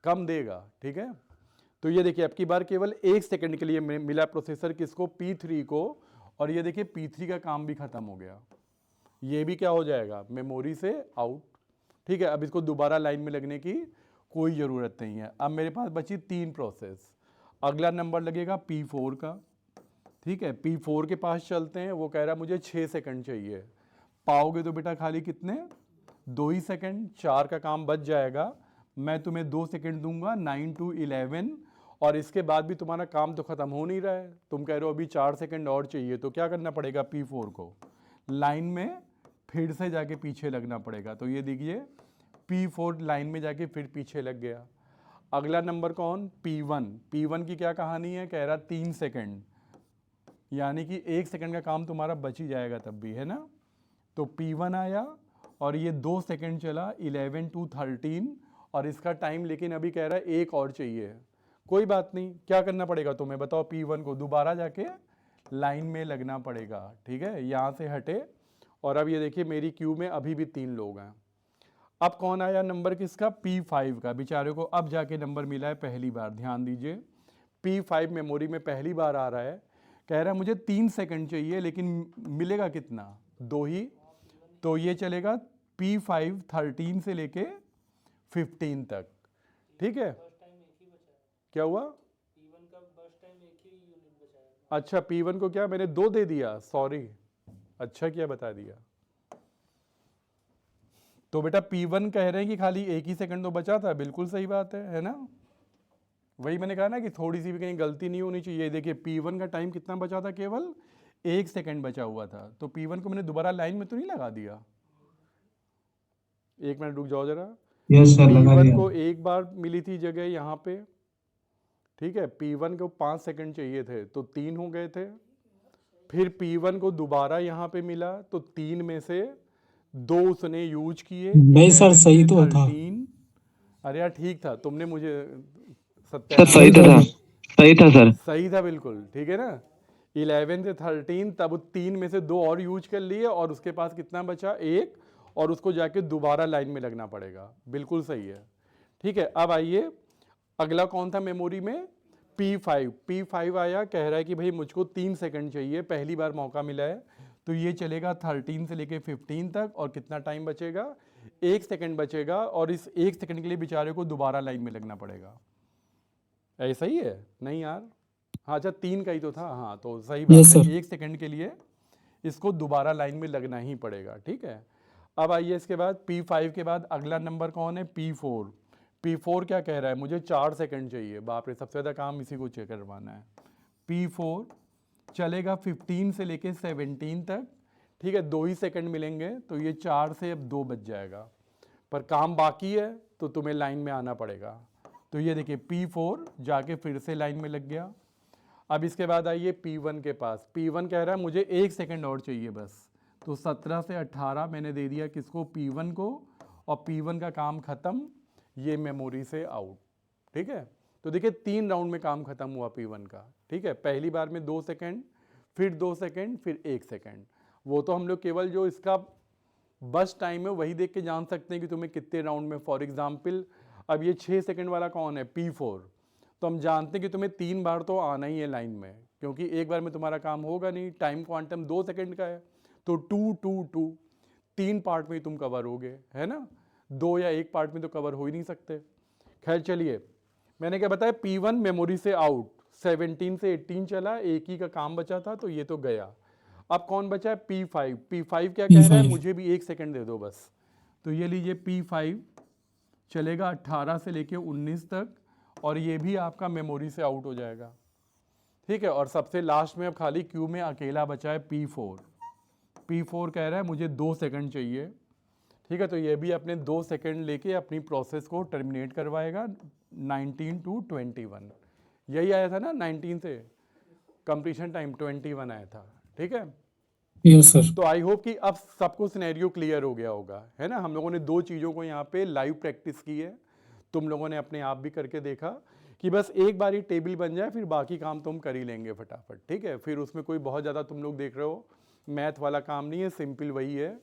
कम देगा। ठीक है, तो ये देखिए अब की बार केवल 1 सेकंड के लिए मिला प्रोसेसर किसको, P3 को, और ये देखिए P3 का काम भी खत्म हो गया। ये भी क्या हो जाएगा, मेमोरी से आउट। ठीक है, अब इसको दोबारा लाइन में लगने की कोई ज़रूरत नहीं है। अब मेरे पास बची 3 प्रोसेस। अगला नंबर लगेगा P4 का। ठीक है, P4 के पास चलते हैं, वो कह रहा है मुझे 6 सेकंड चाहिए। पाओगे तो बेटा खाली कितने, 2 ही सेकंड, 4 का काम बच जाएगा। मैं तुम्हें 2 सेकंड दूंगा, 9 to 11, और इसके बाद भी तुम्हारा काम तो ख़त्म हो नहीं रहा है, तुम कह रहे हो अभी 4 सेकंड और चाहिए, तो क्या करना पड़ेगा, P4 को लाइन में फिर से जाके पीछे लगना पड़ेगा। तो ये देखिए P4 लाइन में जाके फिर पीछे लग गया। अगला नंबर कौन, P1। P1 की क्या कहानी है, कह रहा 3 सेकंड, यानी कि 1 सेकंड का काम तुम्हारा बच ही जाएगा तब भी, है ना। तो P1 आया और ये 2 सेकंड चला, 11 to 13, और इसका टाइम लेकिन अभी कह रहा है एक और चाहिए। कोई बात नहीं, क्या करना पड़ेगा तुम्हें बताओ, P1 को दोबारा जाके लाइन में लगना पड़ेगा। ठीक है, यहाँ से हटे, और अब ये देखिए मेरी क्यू में अभी भी 3 लोग हैं। अब कौन आया नंबर किसका, P5 का। बेचारे को अब जाके नंबर मिला है पहली बार, ध्यान दीजिए, P5 मेमोरी में पहली बार आ रहा है, कह रहा है मुझे 3 सेकंड चाहिए, लेकिन मिलेगा कितना, 2 ही। तो ये चलेगा P5 13 से लेके 15 तक। ठीक है, क्या हुआ, अच्छा P1 को क्या मैंने 2 दे दिया, सॉरी, अच्छा किया बता दिया। तो बेटा P1 कह रहे हैं कि खाली 1 ही सेकंड तो बचा था, बिल्कुल सही बात है ना। वही मैंने कहा ना कि थोड़ी सी भी कहीं गलती नहीं होनी चाहिए। देखिए P1 का टाइम कितना बचा था, केवल 1 सेकंड बचा हुआ था, तो P1 को मैंने दोबारा लाइन में तो नहीं लगा दिया, 1 मिनट रुक जाओ जरा।
यस सर, लगा
P1
दिया।
को एक बार मिली थी जगह यहाँ पे, ठीक है। P1 को 5 सेकंड चाहिए थे तो 3 हो गए थे। फिर P1 को दोबारा यहाँ पे मिला तो 3 में से 2 उसने यूज किए,
नहीं सर,
11
सही
से
तो था।
13। अरे यार ठीक था, तुमने मुझे
सर
सत्यानाश
सही तो
करवा
था,
दिया।
सही था सर।
सही था बिल्कुल, ठीक है ना। 11 से 13, तब 3 में से 2 और यूज कर लिए और उसके पास कितना बचा, 1, और उसको जाके दोबारा लाइन में लगना पड़ेगा। बिल्कुल सही है, ठीक है। अब आइए अगला कौन था मेमोरी में, P5 आया, कह रहा है कि भाई मुझको 3 सेकंड चाहिए, पहली बार मौका मिला है। तो ये चलेगा 13 से लेके 15 तक, और कितना टाइम बचेगा, 1 सेकंड बचेगा, और इस 1 सेकंड के लिए बेचारे को दोबारा लाइन में लगना पड़ेगा। ऐसा ही है नहीं यार, हाँ अच्छा 3 का ही तो था, हाँ तो सही बात
यस
है,
सर।
1 सेकंड के लिए इसको दोबारा लाइन में लगना ही पड़ेगा, ठीक है। अब आइए इसके बाद P5 के बाद अगला नंबर कौन है, P4 क्या कह रहा है, मुझे 4 सेकंड चाहिए। बाप रे, सबसे ज़्यादा काम इसी को चेक करवाना है। P4 चलेगा 15 से लेके 17 तक, ठीक है। 2 ही सेकंड मिलेंगे, तो ये 4 से अब 2 बच जाएगा, पर काम बाकी है तो तुम्हें लाइन में आना पड़ेगा। तो ये देखिए P4 जाके फिर से लाइन में लग गया। अब इसके बाद आइए P1 के पास, P1 कह रहा है मुझे 1 सेकंड और चाहिए बस। तो 17 से 18 मैंने दे दिया किसको, P1 को, और P1 का काम खत्म, ये मेमोरी से आउट, ठीक है। तो देखिए 3 राउंड में काम खत्म हुआ P1 का, ठीक है। पहली बार में 2 सेकंड, फिर 2 सेकंड, फिर 1 सेकंड। वो तो हम लोग केवल जो इसका बस टाइम है वही देख के जान सकते हैं कि तुम्हें कितने राउंड में। फॉर एग्जाम्पल अब ये 6 सेकंड वाला कौन है, P4, तो हम जानते हैं कि तुम्हें 3 बार तो आना ही है लाइन में, क्योंकि एक बार में तुम्हारा काम होगा नहीं, टाइम क्वांटम 2 सेकंड का है। तो 2 2 2 3 पार्ट में ही तुम कवर होगे, है ना, 2 या 1 पार्ट में तो कवर हो ही नहीं सकते। खैर चलिए, मैंने क्या बताया, P1 मेमोरी से आउट, 17 से 18 चला, एक ही का काम बचा था, तो ये तो गया। अब कौन बचा है, P5 क्या कह रहा है,
P5
मुझे भी 1 सेकंड दे दो बस। तो ये लीजिए P5 चलेगा 18 से लेके 19 तक, और ये भी आपका मेमोरी से आउट हो जाएगा, ठीक है। और सबसे लास्ट में अब खाली क्यू में अकेला बचा है P4 कह रहा है मुझे 2 सेकंड चाहिए, ठीक है। तो ये भी अपने 2 सेकंड लेके अपनी प्रोसेस को टर्मिनेट करवाएगा 19 to 21। यही आया था ना, 19 से कंप्लीशन टाइम 21 आया था, ठीक है।
Yes sir.
तो आई होप कि अब सबको सिनेरियो क्लियर हो गया होगा, है ना। हम लोगों ने 2 चीज़ों को यहाँ पे लाइव प्रैक्टिस की है, तुम लोगों ने अपने आप भी करके देखा कि बस एक बार ही टेबल बन जाए, फिर बाकी काम तुम कर ही लेंगे फटाफट, ठीक है। फिर उसमें कोई बहुत ज़्यादा तुम लोग देख रहे हो मैथ वाला काम नहीं है, सिंपल वही है,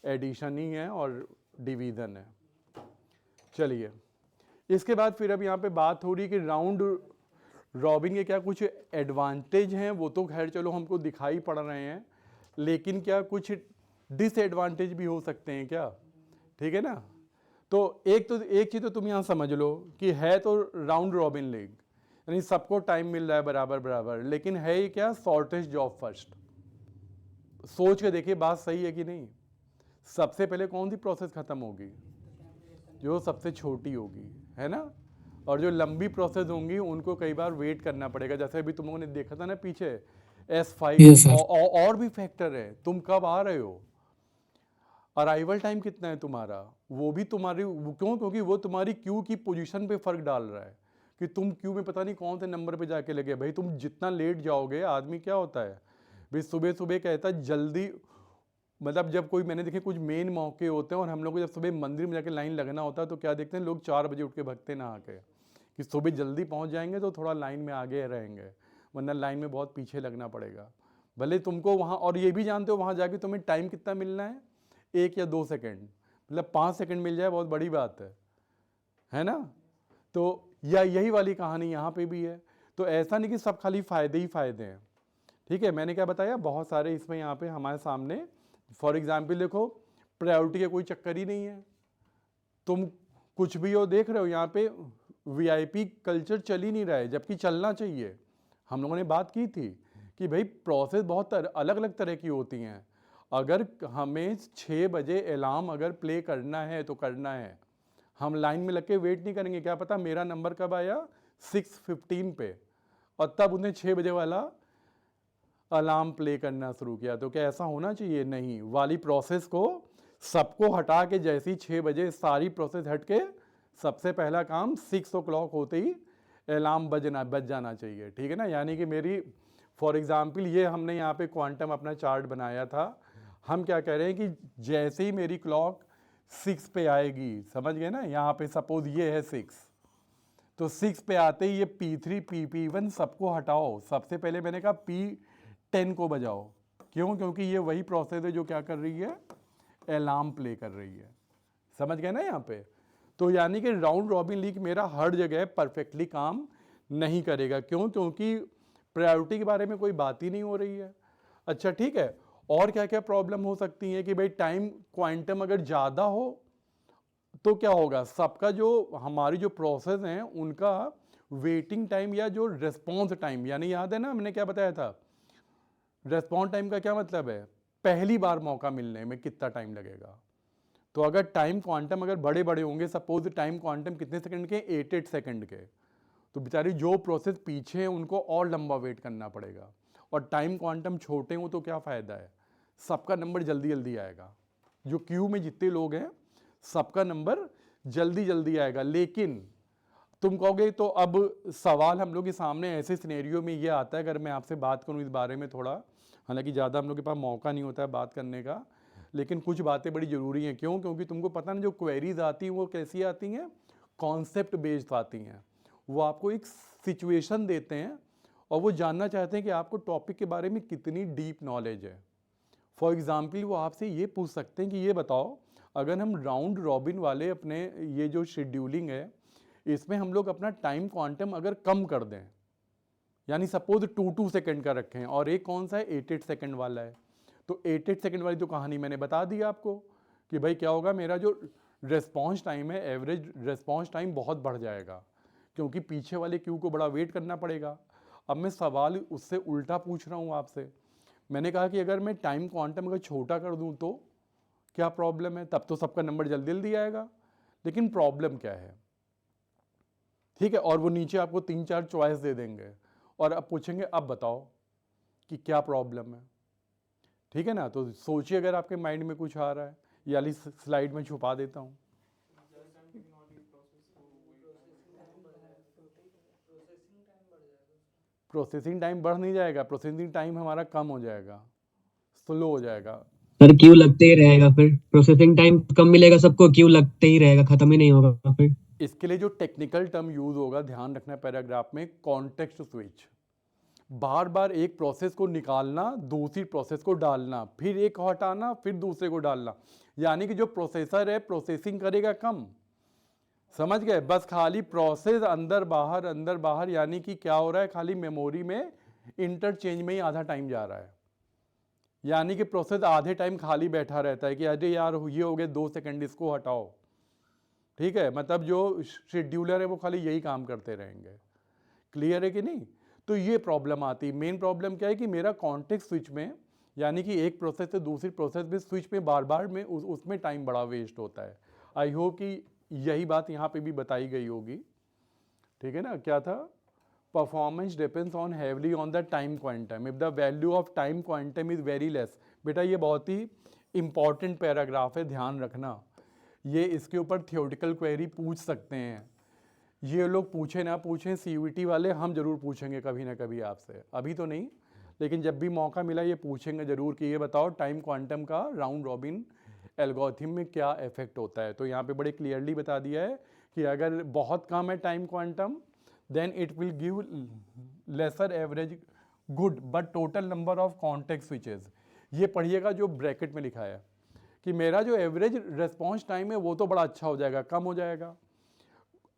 एडिशन ही है और डिवीज़न है। चलिए इसके बाद फिर अब यहाँ पे बात हो रही है कि राउंड रॉबिन के क्या कुछ एडवांटेज हैं, वो तो खैर चलो हमको दिखाई पड़ रहे हैं, लेकिन क्या कुछ डिसएडवांटेज भी हो सकते हैं क्या, ठीक है ना। तो एक चीज़ तो तुम यहाँ समझ लो कि है तो राउंड रॉबिन लीग, यानी सबको टाइम मिल रहा है बराबर बराबर, लेकिन है ये क्या, शॉर्टेस्ट जॉब फर्स्ट। सोच के देखिए बात सही है कि नहीं। सबसे पहले कौन सी प्रोसेस खत्म होगी, जो सबसे छोटी होगी, है ना। और जो लंबी प्रोसेस होंगी उनको कई बार वेट करना पड़ेगा, जैसे अभी तुम लोगों ने देखा था ना पीछे S5।
Yes sir.
और भी फैक्टर है, तुम कब आ रहे हो, अराइवल टाइम कितना है तुम्हारा, वो भी तुम्हारी, क्यों, क्योंकि वो तुम्हारी क्यू की पोजीशन पे फर्क डाल रहा है कि तुम क्यू में पता नहीं कौन से नंबर पे जाके लगे। भाई तुम जितना लेट जाओगे, आदमी क्या होता है भाई, सुबह सुबह कहता है जल्दी, मतलब जब कोई, मैंने देखे कुछ मेन मौके होते हैं और हम लोग को जब सुबह मंदिर में जाके लाइन लगना होता है तो क्या देखते हैं लोग, 4 बजे उठ के भगते नहा के कि सुबह जल्दी पहुंच जाएंगे तो थोड़ा लाइन में आगे रहेंगे, वरना लाइन में बहुत पीछे लगना पड़ेगा। भले तुमको वहाँ, और ये भी जानते हो वहाँ जाके तुम्हें टाइम कितना मिलना है, 1 या 2 सेकंड, मतलब 5 सेकंड मिल जाए बहुत बड़ी बात है ना। तो या यही वाली कहानी यहाँ पे भी है। तो ऐसा नहीं कि सब खाली फ़ायदे ही फ़ायदे हैं, ठीक है। मैंने क्या बताया, बहुत सारे इसमें यहाँ पे हमारे सामने, फॉर एग्जाम्पल देखो, प्रायोरिटी का कोई चक्कर ही नहीं है, तुम कुछ भी हो देख रहे हो यहाँ पे, VIP कल्चर चल ही नहीं रहा है, जबकि चलना चाहिए। हम लोगों ने बात की थी कि भाई प्रोसेस बहुत अलग अलग तरह की होती हैं। अगर हमें 6 बजे अलार्म अगर प्ले करना है तो करना है, हम लाइन में लग के वेट नहीं करेंगे, क्या पता मेरा नंबर कब आया 6:15 पे, और तब उन्हें 6 बजे वाला अलार्म प्ले करना शुरू किया। तो क्या ऐसा होना चाहिए, नहीं, वाली प्रोसेस को सबको हटा के जैसे ही 6 बजे सारी प्रोसेस हट के सबसे पहला काम 6 o'clock होते ही अलार्म बज जाना चाहिए, ठीक है ना। यानी कि मेरी फॉर एग्जांपल ये हमने यहाँ पे क्वांटम अपना चार्ट बनाया था, हम क्या कह रहे हैं कि जैसे ही मेरी क्लॉक 6 पे आएगी, समझ गए ना, यहाँ पे सपोज ये है 6, तो 6 पे आते ही ये P3 P1 सबको हटाओ। सबसे पहले मैंने कहा P10 को बजाओ, क्यों? क्योंकि ये वही प्रोसेस है जो क्या कर रही है, अलार्म प्ले कर रही है, समझ गए ना यहाँ पे। तो यानी कि राउंड रॉबिन लीग मेरा हर जगह परफेक्टली काम नहीं करेगा, क्यों? क्योंकि प्रायोरिटी के बारे में कोई बात ही नहीं हो रही है। अच्छा ठीक है, और क्या क्या प्रॉब्लम हो सकती है कि भाई टाइम क्वांटम अगर ज़्यादा हो तो क्या होगा, सबका जो हमारी जो प्रोसेस हैं उनका वेटिंग टाइम या जो रिस्पॉन्स टाइम, यानी याद है ना मैंने क्या बताया था, रिस्पॉन्स टाइम का क्या मतलब है, पहली बार मौका मिलने में कितना टाइम लगेगा। तो अगर टाइम क्वांटम अगर बड़े बड़े होंगे, सपोज टाइम क्वांटम कितने सेकंड के, 8 सेकंड के, तो बेचारी जो प्रोसेस पीछे है उनको और लंबा वेट करना पड़ेगा। और टाइम क्वांटम छोटे हो तो क्या फ़ायदा है, सबका नंबर जल्दी जल्दी आएगा। जो क्यू में जितने लोग हैं सबका नंबर जल्दी जल्दी आएगा। लेकिन तुम कहोगे तो अब सवाल हम लोग के सामने ऐसे सिनेरियो में ये आता है, अगर मैं आपसे बात करूं इस बारे में थोड़ा, हालांकि ज़्यादा हम लोग के पास मौका नहीं होता है बात करने का, लेकिन कुछ बातें बड़ी ज़रूरी हैं। क्यों? क्योंकि तुमको पता ना जो क्वेरीज आती हैं वो कैसी आती हैं, कॉन्सेप्ट बेस्ड आती हैं। वो आपको एक सिचुएशन देते हैं और वो जानना चाहते हैं कि आपको टॉपिक के बारे में कितनी डीप नॉलेज है। फॉर एग्जाम्पल वो आपसे ये पूछ सकते हैं कि ये बताओ, अगर हम राउंड रॉबिन वाले अपने ये जो शेड्यूलिंग है इसमें हम लोग अपना टाइम क्वांटम अगर कम कर दें, यानी सपोज 2 सेकंड का रखें, और एक कौन सा है 8 सेकंड वाला है, तो 8 सेकंड वाली तो कहानी मैंने बता दी आपको कि भाई क्या होगा, मेरा जो रिस्पॉन्स टाइम है, एवरेज रिस्पॉन्स टाइम बहुत बढ़ जाएगा, क्योंकि पीछे वाले क्यू को बड़ा वेट करना पड़ेगा। अब मैं सवाल उससे उल्टा पूछ रहा हूँ आपसे, मैंने कहा कि अगर मैं टाइम क्वांटम अगर छोटा कर दूँ तो क्या प्रॉब्लम है, तब तो सबका नंबर जल्दी जल्दी आएगा। लेकिन प्रॉब्लम क्या है, ठीक है, और वो नीचे आपको 3-4 चॉइस दे देंगे और अब पूछेंगे अब बताओ कि क्या प्रॉब्लम है, ठीक है ना। तो सोचिए अगर आपके माइंड में कुछ आ रहा है, या वाली स्लाइड में छुपा देता हूँ। प्रोसेसिंग टाइम बढ़ नहीं जाएगा, प्रोसेसिंग टाइम हमारा कम हो जाएगा, स्लो हो जाएगा।
सर क्यू लगते ही रहेगा, फिर प्रोसेसिंग टाइम कम मिलेगा सबको, क्यू लगते ही रहेगा, खत्म ही नहीं होगा फिर।
इसके लिए जो टेक्निकल टर्म यूज होगा, ध्यान रखना पैराग्राफ में, कॉन्टेक्स्ट स्विच। बार बार एक प्रोसेस को निकालना, दूसरी प्रोसेस को डालना, फिर एक को हटाना, फिर दूसरे को डालना, यानी कि जो प्रोसेसर है प्रोसेसिंग करेगा कम, समझ गए। बस खाली प्रोसेस अंदर बाहर, यानी कि क्या हो रहा है, खाली मेमोरी में इंटरचेंज में ही आधा टाइम जा रहा है, यानी कि प्रोसेस आधे टाइम खाली बैठा रहता है कि अरे यार ये हो गए 2 सेकंड, इसको हटाओ, ठीक है। मतलब जो शेड्यूलर है वो खाली यही काम करते रहेंगे। क्लियर है कि नहीं? तो ये प्रॉब्लम आती है। मेन प्रॉब्लम क्या है कि मेरा कॉन्टेक्स्ट स्विच में, यानी कि एक प्रोसेस से दूसरी प्रोसेस में स्विच में बार बार में उसमें टाइम बड़ा वेस्ट होता है। आई होप कि यही बात यहाँ पे भी बताई गई होगी, ठीक है ना। क्या था, performance depends on heavily on the time quantum if the value of time quantum is very less. बेटा ये बहुत ही इंपॉर्टेंट पैराग्राफ है, ध्यान रखना। ये इसके ऊपर थियोरेटिकल क्वेरी पूछ सकते हैं, ये लोग पूछे ना पूछें, सीयूईटी वाले हम जरूर पूछेंगे कभी ना कभी आपसे, अभी तो नहीं लेकिन जब भी मौका मिला ये पूछेंगे जरूर कि ये बताओ टाइम क्वांटम का राउंड रॉबिन एल्गोरिथम में क्या इफेक्ट होता है। तो यहाँ पे बड़े क्लियरली बता दिया है कि अगर बहुत कम है time quantum then it will give lesser average good but total number of context switches. ये पढ़िएगा जो ब्रैकेट में लिखा है कि मेरा जो एवरेज रिस्पॉन्स टाइम है वो तो बड़ा अच्छा हो जाएगा, कम हो जाएगा,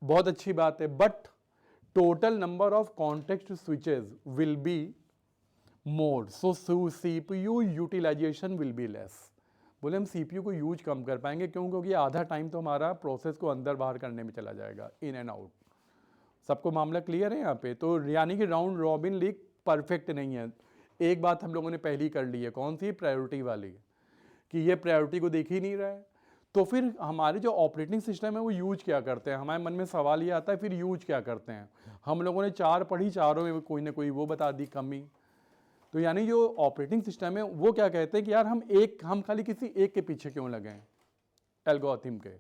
बहुत अच्छी बात है, but total number of context switches will be more, so CPU utilisation will be less. बोले हम सीपीयू को यूज कम कर पाएंगे, क्यों? क्योंकि आधा टाइम तो हमारा प्रोसेस को अंदर बाहर करने में चला जाएगा, इन एंड आउट। सबको मामला क्लियर है यहाँ पे? तो यानी कि राउंड रॉबिन लीग परफेक्ट नहीं है। एक बात हम लोगों ने पहली कर ली है, कौन सी? प्रायोरिटी वाली, कि ये प्रायोरिटी को देख ही नहीं रहा है। तो फिर हमारे जो ऑपरेटिंग सिस्टम है वो यूज क्या करते हैं? हमारे मन में सवाल ये आता है फिर यूज क्या करते हैं? हम लोगों ने 4 पढ़ी, चारों में कोई ना कोई वो बता दी कमी। तो यानी जो ऑपरेटिंग सिस्टम है वो क्या कहते हैं कि यार हम खाली किसी एक के पीछे क्यों लगें, एल्गोरिथम के,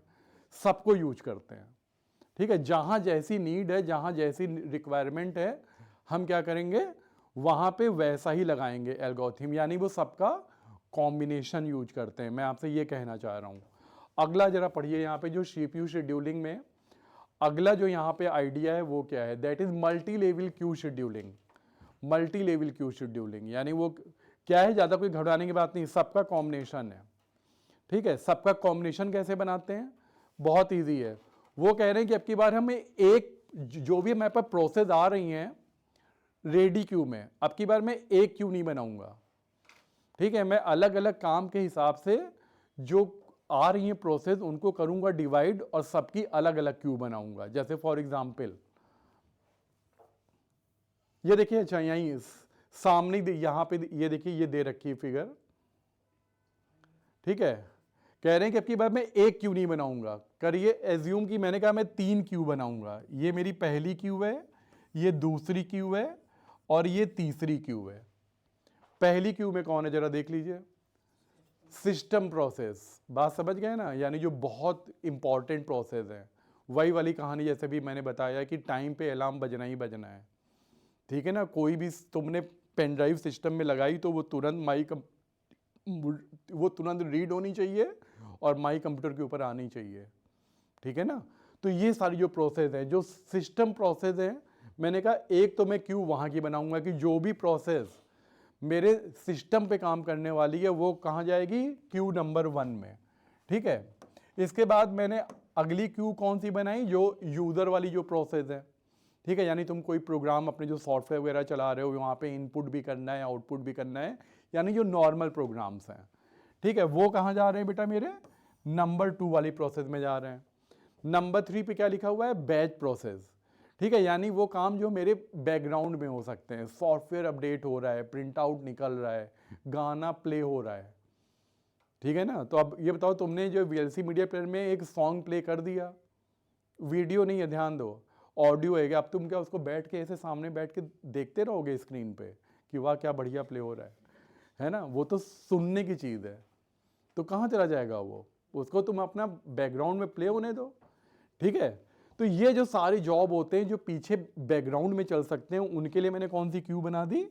सबको यूज करते हैं। ठीक है, जहाँ जैसी नीड है, जहाँ जैसी रिक्वायरमेंट है, हम क्या करेंगे वहाँ पे वैसा ही लगाएंगे एल्गोरिथम, यानी वो सबका कॉम्बिनेशन यूज करते हैं। मैं आपसे ये कहना चाह रहा हूँ। अगला जरा पढ़िए यहाँ पे जो CPU शेड्यूलिंग में अगला जो यहाँ पे आइडिया है वो क्या है, that is multi level queue scheduling. Multi level queue scheduling यानी वो क्या है, ज़्यादा कोई घबराने की बात नहीं, सबका कॉम्बिनेशन है। ठीक है, सबका कॉम्बिनेशन कैसे बनाते हैं, बहुत ईजी है। वो कह रहे हैं कि अब की बार हमें एक जो भी हमारे पास प्रोसेस आ रही हैं रेडी क्यू में, अब की बार मैं एक क्यू नहीं बनाऊंगा। ठीक है, मैं अलग अलग काम के हिसाब से जो आ रही हैं प्रोसेस उनको करूंगा डिवाइड और सबकी अलग अलग क्यू बनाऊंगा। जैसे फॉर एग्जांपल ये देखिए, अच्छा यहीं सामने यहां पे ये देखिए, ये दे रखी है फिगर। ठीक है, कह रहे हैं कि अब की बार मैं एक क्यू नहीं बनाऊंगा। करिए एज्यूम कि मैंने कहा मैं 3 क्यू बनाऊंगा। ये मेरी पहली क्यू है, ये दूसरी क्यू है और ये तीसरी क्यू है। पहली क्यू में कौन है जरा देख लीजिए, सिस्टम प्रोसेस। बात समझ गए ना, यानी जो बहुत इंपॉर्टेंट प्रोसेस है। वही वाली कहानी जैसे भी मैंने बताया कि टाइम पे अलार्म बजना ही बजना है। ठीक है ना, कोई भी तुमने पेन ड्राइव सिस्टम में लगाई तो वो तुरंत रीड होनी चाहिए और माई कंप्यूटर के ऊपर आनी चाहिए। ठीक है ना, तो ये सारी जो प्रोसेस है, जो सिस्टम प्रोसेस है, मैंने कहा एक तो मैं क्यू वहाँ की बनाऊंगा कि जो भी प्रोसेस मेरे सिस्टम पे काम करने वाली है वो कहाँ जाएगी, क्यू नंबर 1 में। ठीक है, इसके बाद मैंने अगली क्यू कौन सी बनाई, जो यूज़र वाली जो प्रोसेस है। ठीक है, यानी तुम कोई प्रोग्राम अपने जो सॉफ्टवेयर वगैरह चला रहे हो, वहाँ पे इनपुट भी करना है आउटपुट भी करना है, यानी जो नॉर्मल प्रोग्राम्स हैं। ठीक है, वो कहाँ जा रहे हैं बेटा, मेरे नंबर 2 वाली प्रोसेस में जा रहे हैं। नंबर 3 पे क्या लिखा हुआ है, बैच प्रोसेस। ठीक है, यानी वो काम जो मेरे बैकग्राउंड में हो सकते हैं, सॉफ्टवेयर अपडेट हो रहा है, प्रिंट आउट निकल रहा है, गाना प्ले हो रहा है। ठीक है ना, तो अब ये बताओ, तुमने जो VLC मीडिया प्लेयर में एक सॉन्ग प्ले कर दिया, वीडियो नहीं है, ध्यान दो, ऑडियो है। अब तुम क्या उसको बैठ के ऐसे सामने बैठ के देखते रहोगे स्क्रीन पे कि वाह क्या बढ़िया प्ले हो रहा है ना, वो तो सुनने की चीज़ है। तो कहाँ चला जाएगा वो, उसको तुम अपना बैकग्राउंड में प्ले होने दो। ठीक है, तो ये जो सारे जॉब होते हैं जो पीछे बैकग्राउंड में चल सकते हैं, उनके लिए मैंने कौन सी क्यू बना दी,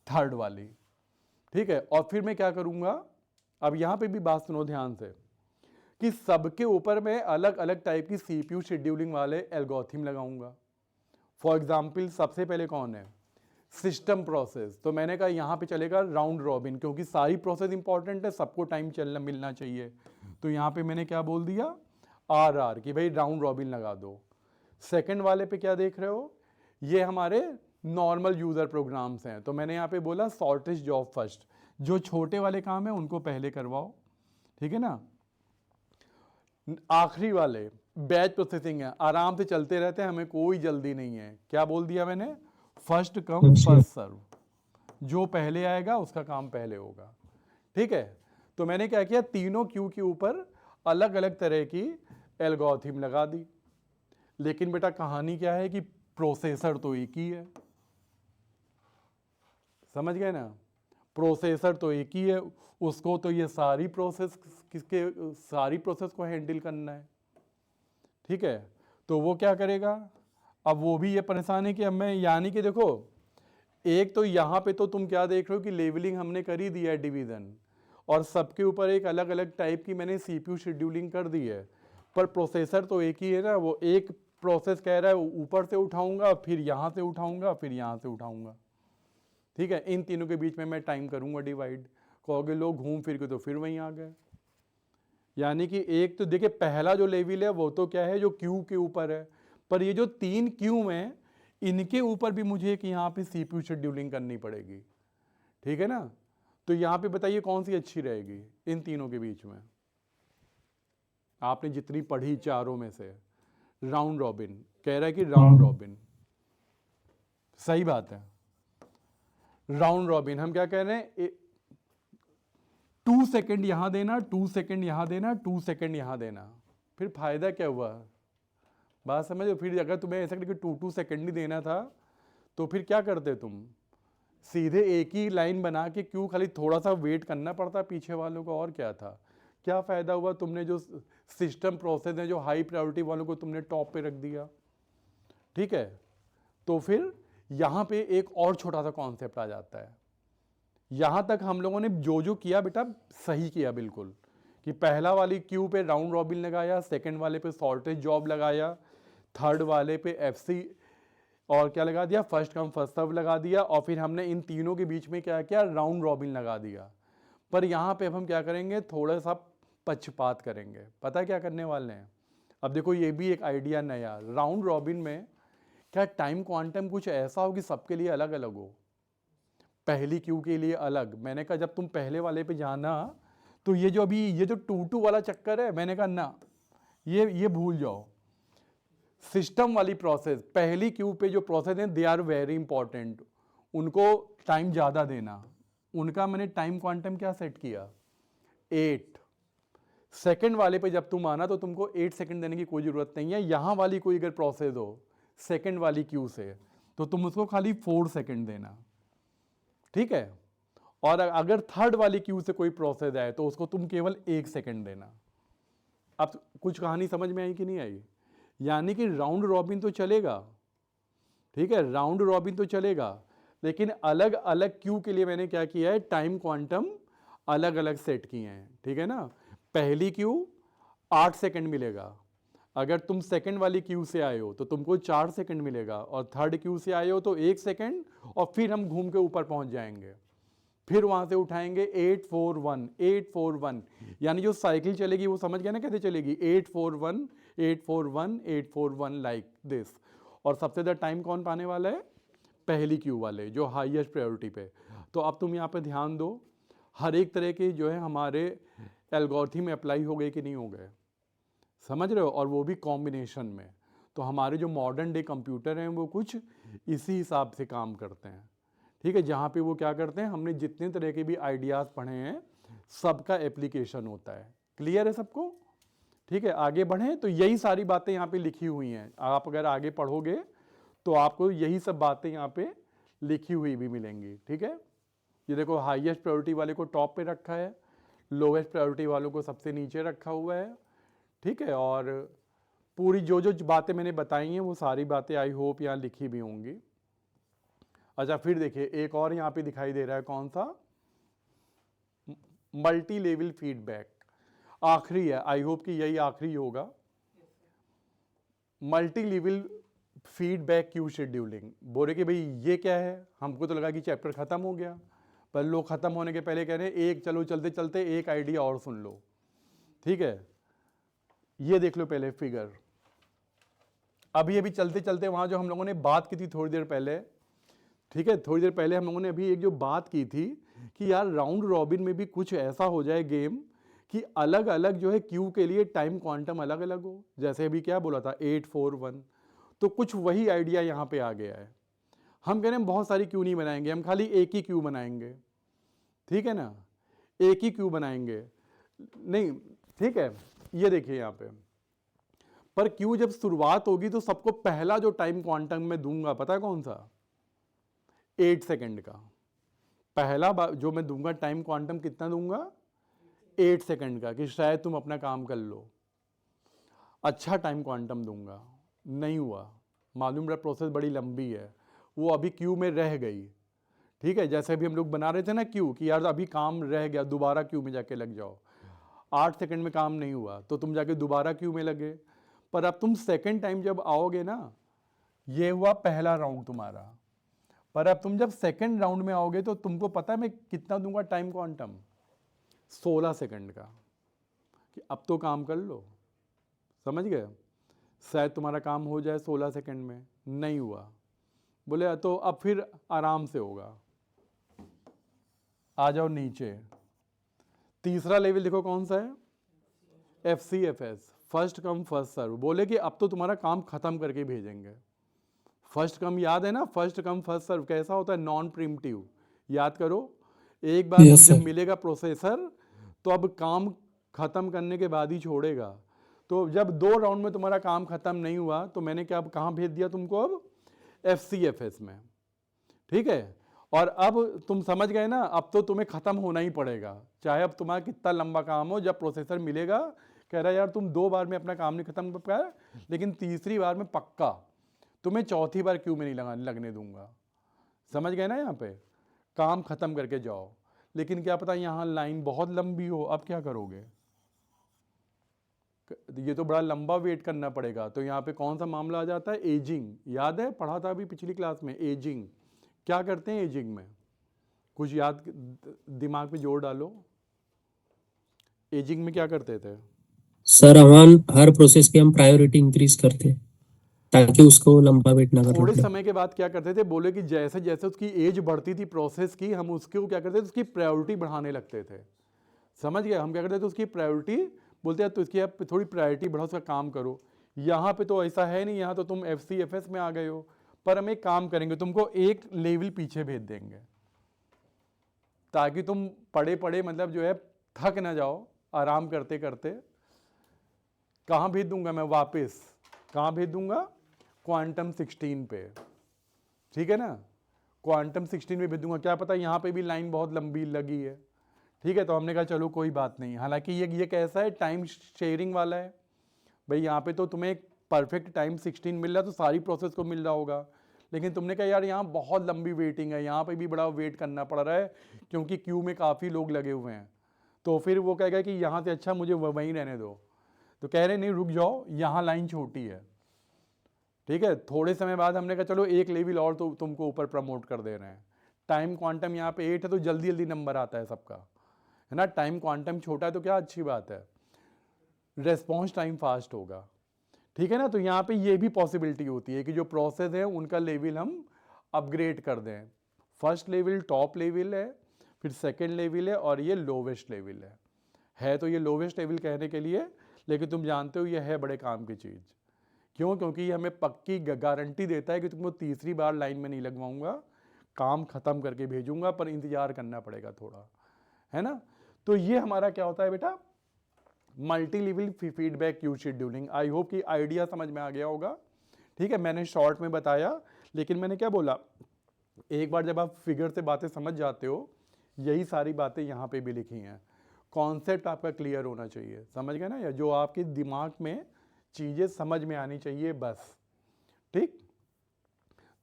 3rd वाली। ठीक है, और फिर मैं क्या करूंगा, अब यहां पे भी बात सुनो ध्यान से, कि सबके ऊपर मैं अलग अलग टाइप की CPU शेड्यूलिंग वाले एल्गोरिथम लगाऊंगा। फॉर एग्जाम्पल सबसे पहले कौन है, सिस्टम प्रोसेस। तो मैंने कहा यहाँ पे चलेगा राउंड रॉबिन, क्योंकि सारी प्रोसेस इंपॉर्टेंट है, सबको टाइम चलना मिलना चाहिए। तो यहाँ पे मैंने क्या बोल दिया, RR, कि भाई राउंड रॉबिन लगा दो। सेकंड वाले पे क्या देख रहे हो, ये हमारे नॉर्मल यूज़र प्रोग्राम्स हैं, तो मैंने यहाँ पे बोला शॉर्टेस्ट जॉब फर्स्ट, जो छोटे वाले काम है उनको पहले करवाओ। ठीक है ना, आखिरी वाले बैच प्रोसेसिंग है, आराम से चलते रहते हैं, हमें कोई जल्दी नहीं है। क्या बोल दिया मैंने, फर्स्ट कम फर्स्ट सर्व, जो पहले आएगा उसका काम पहले होगा। ठीक है, तो मैंने क्या किया, तीनों क्यू के ऊपर अलग अलग तरह की एल्गोरिथम लगा दी। लेकिन बेटा कहानी क्या है कि प्रोसेसर तो एक ही है, समझ गए ना, प्रोसेसर तो एक ही है, उसको तो ये सारी प्रोसेस को हैंडल करना है। ठीक है, तो वो क्या करेगा, अब वो भी ये परेशान है कि अब मैं, यानी कि देखो, एक तो यहाँ पे तो तुम क्या देख रहे हो कि लेवलिंग हमने कर ही दिया है, डिवीजन, और सबके ऊपर एक अलग अलग टाइप की मैंने CPU शेड्यूलिंग कर दी है, पर प्रोसेसर तो एक ही है ना। वो एक प्रोसेस कह रहा है ऊपर से उठाऊंगा, फिर यहाँ से उठाऊंगा, फिर यहाँ से उठाऊंगा। ठीक है, इन तीनों के बीच में मैं टाइम करूंगा डिवाइड। कहोगे लोग घूम फिर के तो फिर वहीं आ गए, यानी कि एक तो देखिए पहला जो लेवल है वो तो क्या है, जो क्यू के ऊपर है, पर ये जो 3 क्यू हैं इनके ऊपर भी मुझे एक यहाँ पे CPU शेड्यूलिंग करनी पड़ेगी। ठीक है ना, तो यहाँ पे बताइए कौन सी अच्छी रहेगी इन तीनों के बीच में, आपने जितनी पढ़ी चारों में से। राउंड रॉबिन कह रहा है कि राउंड रॉबिन, सही बात है, राउंड रॉबिन। हम क्या कह रहे हैं, 2 सेकंड यहां देना, 2 सेकंड यहां देना, 2 सेकंड यहां देना, फिर फायदा क्या हुआ, बात समझो। फिर अगर तुम्हें ऐसा कि 2 सेकंड ही देना था तो फिर क्या करते तुम, सीधे एक ही लाइन बना के क्यों, खाली थोड़ा सा वेट करना पड़ता पीछे वालों को, और क्या था। क्या फ़ायदा हुआ? तुमने जो सिस्टम प्रोसेस है जो हाई प्रायोरिटी वालों को तुमने टॉप पे रख दिया, ठीक है। तो फिर यहाँ पे एक और छोटा सा कॉन्सेप्ट आ जाता है। यहाँ तक हम लोगों ने जो जो किया बेटा सही किया बिल्कुल, कि पहला वाली क्यू पे राउंड रॉबिन लगाया, सेकंड वाले पे सॉर्टेज जॉब लगाया, थर्ड वाले पे एफसी और क्या लगा दिया, फर्स्ट कम फर्स्ट सर्व लगा दिया, और फिर हमने इन तीनों के बीच में क्या किया, राउंड रॉबिन लगा दिया। पर यहाँ पे अब हम क्या करेंगे, थोड़ा सा पक्षपात करेंगे। पता है क्या करने वाले हैं? अब देखो ये भी एक आइडिया नया, राउंड रॉबिन में क्या टाइम क्वांटम कुछ ऐसा हो कि सबके लिए अलग अलग हो, पहली क्यू के लिए अलग। मैंने कहा जब तुम पहले वाले पे जाना तो ये जो अभी ये जो 2-2 वाला चक्कर है, मैंने कहा ना, ये भूल जाओ। सिस्टम वाली प्रोसेस, पहली क्यू पे जो प्रोसेस है दे आर वेरी इंपॉर्टेंट, उनको टाइम ज़्यादा देना। उनका मैंने टाइम क्वांटम क्या सेट किया, 8। सेकंड वाले पे जब तुम आना तो तुमको 8 सेकंड देने की कोई ज़रूरत नहीं है। यहाँ वाली कोई अगर प्रोसेस हो सेकंड वाली क्यू से, तो तुम उसको खाली 4 सेकंड देना, ठीक है। और अगर थर्ड वाली क्यू से कोई प्रोसेस आए तो उसको तुम केवल 1 सेकंड देना। अब कुछ कहानी समझ में आई कि नहीं आई? यानी कि राउंड रॉबिन तो चलेगा, ठीक है, राउंड रॉबिन तो चलेगा, लेकिन अलग अलग क्यू के लिए मैंने क्या किया है, टाइम क्वांटम अलग अलग सेट किए हैं, ठीक है ना। पहली क्यू 8 सेकंड मिलेगा, अगर तुम सेकंड वाली क्यू से आए हो तो तुमको 4 सेकंड मिलेगा, और थर्ड क्यू से आए हो तो 1 सेकंड, और फिर हम घूम के ऊपर पहुंच जाएंगे, फिर वहां से उठाएंगे 841 841, यानी जो साइकिल चलेगी वो समझ गया ना कैसे चलेगी, 841 841 841 लाइक दिस। और सबसे ज़्यादा टाइम कौन पाने वाला है, पहली क्यू वाले जो हाईएस्ट प्रायोरिटी पे। तो अब तुम यहाँ पे ध्यान दो, हर एक तरह के जो है हमारे एल्गोरिथम में अप्लाई हो गए कि नहीं हो गए, समझ रहे हो, और वो भी कॉम्बिनेशन में। तो हमारे जो मॉडर्न डे कंप्यूटर हैं वो कुछ इसी हिसाब से काम करते हैं, ठीक है। जहाँ पे वो क्या करते हैं, हमने जितने तरह के भी आइडियाज़ पढ़े हैं सबका एप्लीकेशन होता है। क्लियर है सबको? ठीक है, आगे बढ़ें। तो यही सारी बातें यहाँ पे लिखी हुई हैं, आप अगर आगे पढ़ोगे तो आपको यही सब बातें यहाँ पे लिखी हुई भी मिलेंगी, ठीक है। ये देखो हाईएस्ट प्रायोरिटी वाले को टॉप पे रखा है, लोवेस्ट प्रायोरिटी वालों को सबसे नीचे रखा हुआ है, ठीक है। और पूरी जो जो बातें मैंने बताई हैं वो सारी बातें आई होप यहाँ लिखी भी होंगी। अच्छा फिर देखिए एक और यहाँ पे दिखाई दे रहा है, कौन सा, मल्टी लेवल फीडबैक, आखिरी है, आई होप कि यही आखिरी होगा। Multi level feedback queue scheduling. बोले कि भाई ये क्या है, हमको तो लगा कि चैप्टर खत्म हो गया, पर लोग खत्म होने के पहले कह रहे हैं एक, चलो चलते चलते एक आइडिया और सुन लो, ठीक है। ये देख लो पहले फिगर, अभी चलते चलते वहां जो हम लोगों ने बात की थी थोड़ी देर पहले, ठीक है, थोड़ी देर पहले हम लोगों ने अभी एक जो बात की थी कि यार राउंड रॉबिन में भी कुछ ऐसा हो जाए गेम कि अलग अलग जो है क्यू के लिए टाइम क्वांटम अलग अलग हो। जैसे अभी क्या बोला था 841, तो कुछ वही आइडिया यहाँ पे आ गया है। हम कह रहे हैं बहुत सारी क्यू नहीं बनाएंगे, हम खाली एक ही क्यू बनाएंगे, ठीक है ना, एक ही क्यू बनाएंगे, नहीं, ठीक है। ये देखिए यहाँ पे, पर क्यू जब शुरुआत होगी तो सबको पहला जो टाइम क्वांटम में दूंगा पता है कौन सा, 8 सेकंड का। पहला जो मैं दूंगा टाइम क्वांटम कितना दूंगा, 8 सेकंड का, कि शायद तुम अपना काम कर लो। अच्छा टाइम क्वांटम दूंगा, नहीं हुआ, मालूम रहा प्रोसेस बड़ी लंबी है, वो अभी क्यू में रह गई, ठीक है। जैसे अभी हम लोग बना रहे थे ना क्यू कि यार अभी काम रह गया, दोबारा क्यू में जाके लग जाओ, 8 सेकंड में काम नहीं हुआ तो तुम जाके दोबारा क्यू में लगे। पर अब तुम सेकंड टाइम जब आओगे ना, ये हुआ पहला राउंड तुम्हारा, पर अब तुम जब सेकंड राउंड में आओगे तो तुमको पता है मैं कितना दूंगा टाइम क्वांटम, 16 सेकंड का, कि अब तो काम कर लो, समझ गए, शायद तुम्हारा काम हो जाए 16 सेकंड में, नहीं हुआ, बोले तो अब फिर आराम से होगा, आ जाओ नीचे। तीसरा लेवल देखो कौन सा है, FCFS, first come first serve. बोले कि अब तो तुम्हारा काम खत्म करके भेजेंगे। फर्स्ट कम याद है ना, फर्स्ट कम फर्स्ट सर्व कैसा होता है, नॉन प्रिम्प्टिव, याद करो, एक बार
Yes,
जब
sir.
मिलेगा प्रोसेसर तो अब काम खत्म करने के बाद ही छोड़ेगा। तो जब 2 राउंड में तुम्हारा काम खत्म नहीं हुआ तो मैंने क्या कहाँ भेज दिया तुमको, अब FCFS में, ठीक है। और अब तुम समझ गए ना, अब तो तुम्हें ख़त्म होना ही पड़ेगा, चाहे अब तुम्हारा कितना लंबा काम हो। जब प्रोसेसर मिलेगा कह रहा है यार तुम 2 बार में अपना काम नहीं ख़त्म कर पाया, लेकिन तीसरी बार में पक्का तुम्हें चौथी बार क्यों में नहीं लगने दूंगा। समझ गए ना, यहाँ पे काम ख़त्म करके जाओ। लेकिन क्या पता यहाँ लाइन बहुत लंबी हो, अब क्या करोगे। ये तो बड़ा लंबा वेट करना पड़ेगा। तो यहाँ पे कौन सा मामला आ जाता है, एजिंग। याद है, पढ़ा था अभी पिछली क्लास में, एजिंग। क्या करते हैं एजिंग में, कुछ याद दिमाग पे जोर डालो। एजिंग में क्या करते थे
सर हम हर प्रोसेस की हम प्रायोरिटी इंक्रीज करते हैं ताकि उसको लंबा वेट ना करना
थोड़े
पड़े।
समय के बाद क्या करते थे, बोले कि जैसे जैसे उसकी एज बढ़ती थी प्रोसेस की, हम उसको क्या करते थे, उसकी प्रायोरिटी बढ़ाने लगते थे। समझ गए, हम क्या करते थे, उसकी प्रायोरिटी बोलते हैं तो इसकी आप थोड़ी प्रायोरिटी बढ़ाओ, उसका काम करो। यहाँ पे तो ऐसा है नहीं, यहाँ तो तुम FCFS में आ गए हो। पर हम एक काम करेंगे, तुमको एक लेवल पीछे भेज देंगे ताकि तुम पढ़े पढ़े मतलब जो है थक ना जाओ आराम करते करते। कहाँ भेज दूंगा मैं वापस, कहाँ भेज दूंगा, क्वांटम 16 पे। ठीक है ना, क्वांटम 16 में भेज दूंगा। क्या पता यहाँ पे भी लाइन बहुत लंबी लगी है। ठीक है, तो हमने कहा चलो कोई बात नहीं। हालांकि ये कैसा है, टाइम शेयरिंग वाला है भाई। यहाँ पे तो तुम्हें परफेक्ट टाइम 16 मिल रहा है, तो सारी प्रोसेस को मिल रहा होगा। लेकिन तुमने कहा यार यहाँ बहुत लंबी वेटिंग है, यहाँ पे भी बड़ा वेट करना पड़ रहा है क्योंकि क्यू में काफ़ी लोग लगे हुए हैं। तो फिर वो कहेगा कि यहाँ से अच्छा मुझे वहीं रहने दो। तो कह रहे नहीं रुक जाओ, यहाँ लाइन छोटी है। ठीक है, थोड़े समय बाद हमने कहा चलो एक लेवल और तो तुमको ऊपर प्रमोट कर दे रहे हैं। टाइम क्वांटम यहाँ पे 8 है तो जल्दी जल्दी नंबर आता है सबका, है ना। टाइम क्वांटम छोटा है तो क्या अच्छी बात है, रेस्पॉन्स टाइम फास्ट होगा। ठीक है ना, तो यहाँ पे ये भी पॉसिबिलिटी होती है कि जो प्रोसेस है उनका लेवल हम अपग्रेड कर दें। फर्स्ट लेवल टॉप लेवल है, फिर सेकेंड लेवल है, और ये लोवेस्ट लेवल है। तो ये लोवेस्ट लेवल कहने के लिए, लेकिन तुम जानते हो ये है बड़े काम की चीज़। क्यों, क्योंकि ये हमें पक्की गारंटी देता है कि तुमको तीसरी बार लाइन में नहीं लगवाऊंगा, काम खत्म करके भेजूंगा, पर इंतजार करना पड़ेगा थोड़ा, है ना। तो ये हमारा क्या होता है बेटा, multi level feedback queue scheduling. I hope कि आइडिया समझ में आ गया होगा। ठीक है, मैंने शॉर्ट में बताया, लेकिन मैंने क्या बोला, एक बार जब आप फिगर से बातें समझ जाते हो, यही सारी बातें यहाँ पे भी लिखी हैं। कॉन्सेप्ट आपका क्लियर होना चाहिए, समझ गए ना, या जो आपके दिमाग में चीज़ें समझ में आनी चाहिए बस। ठीक,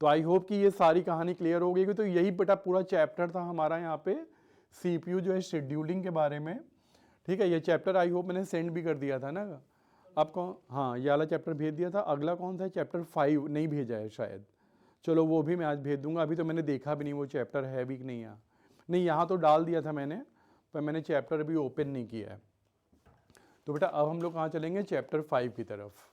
तो आई होप कि ये सारी कहानी क्लियर हो गई। तो यही बेटा पूरा चैप्टर था हमारा यहाँ पे, CPU जो है शेड्यूलिंग के बारे में। ठीक है, ये चैप्टर आई होप मैंने सेंड भी कर दिया था ना आपको। हाँ, ये वाला चैप्टर भेज दिया था। अगला कौन सा, चैप्टर 5 नहीं भेजा है शायद। चलो वो भी मैं आज भेज दूंगा। अभी तो मैंने देखा भी नहीं वो चैप्टर है भी कि नहीं। यहाँ नहीं, यहाँ तो डाल दिया था मैंने, पर मैंने चैप्टर अभी ओपन नहीं किया है। तो बेटा अब हम लोग कहाँ चलेंगे, चैप्टर 5 की तरफ।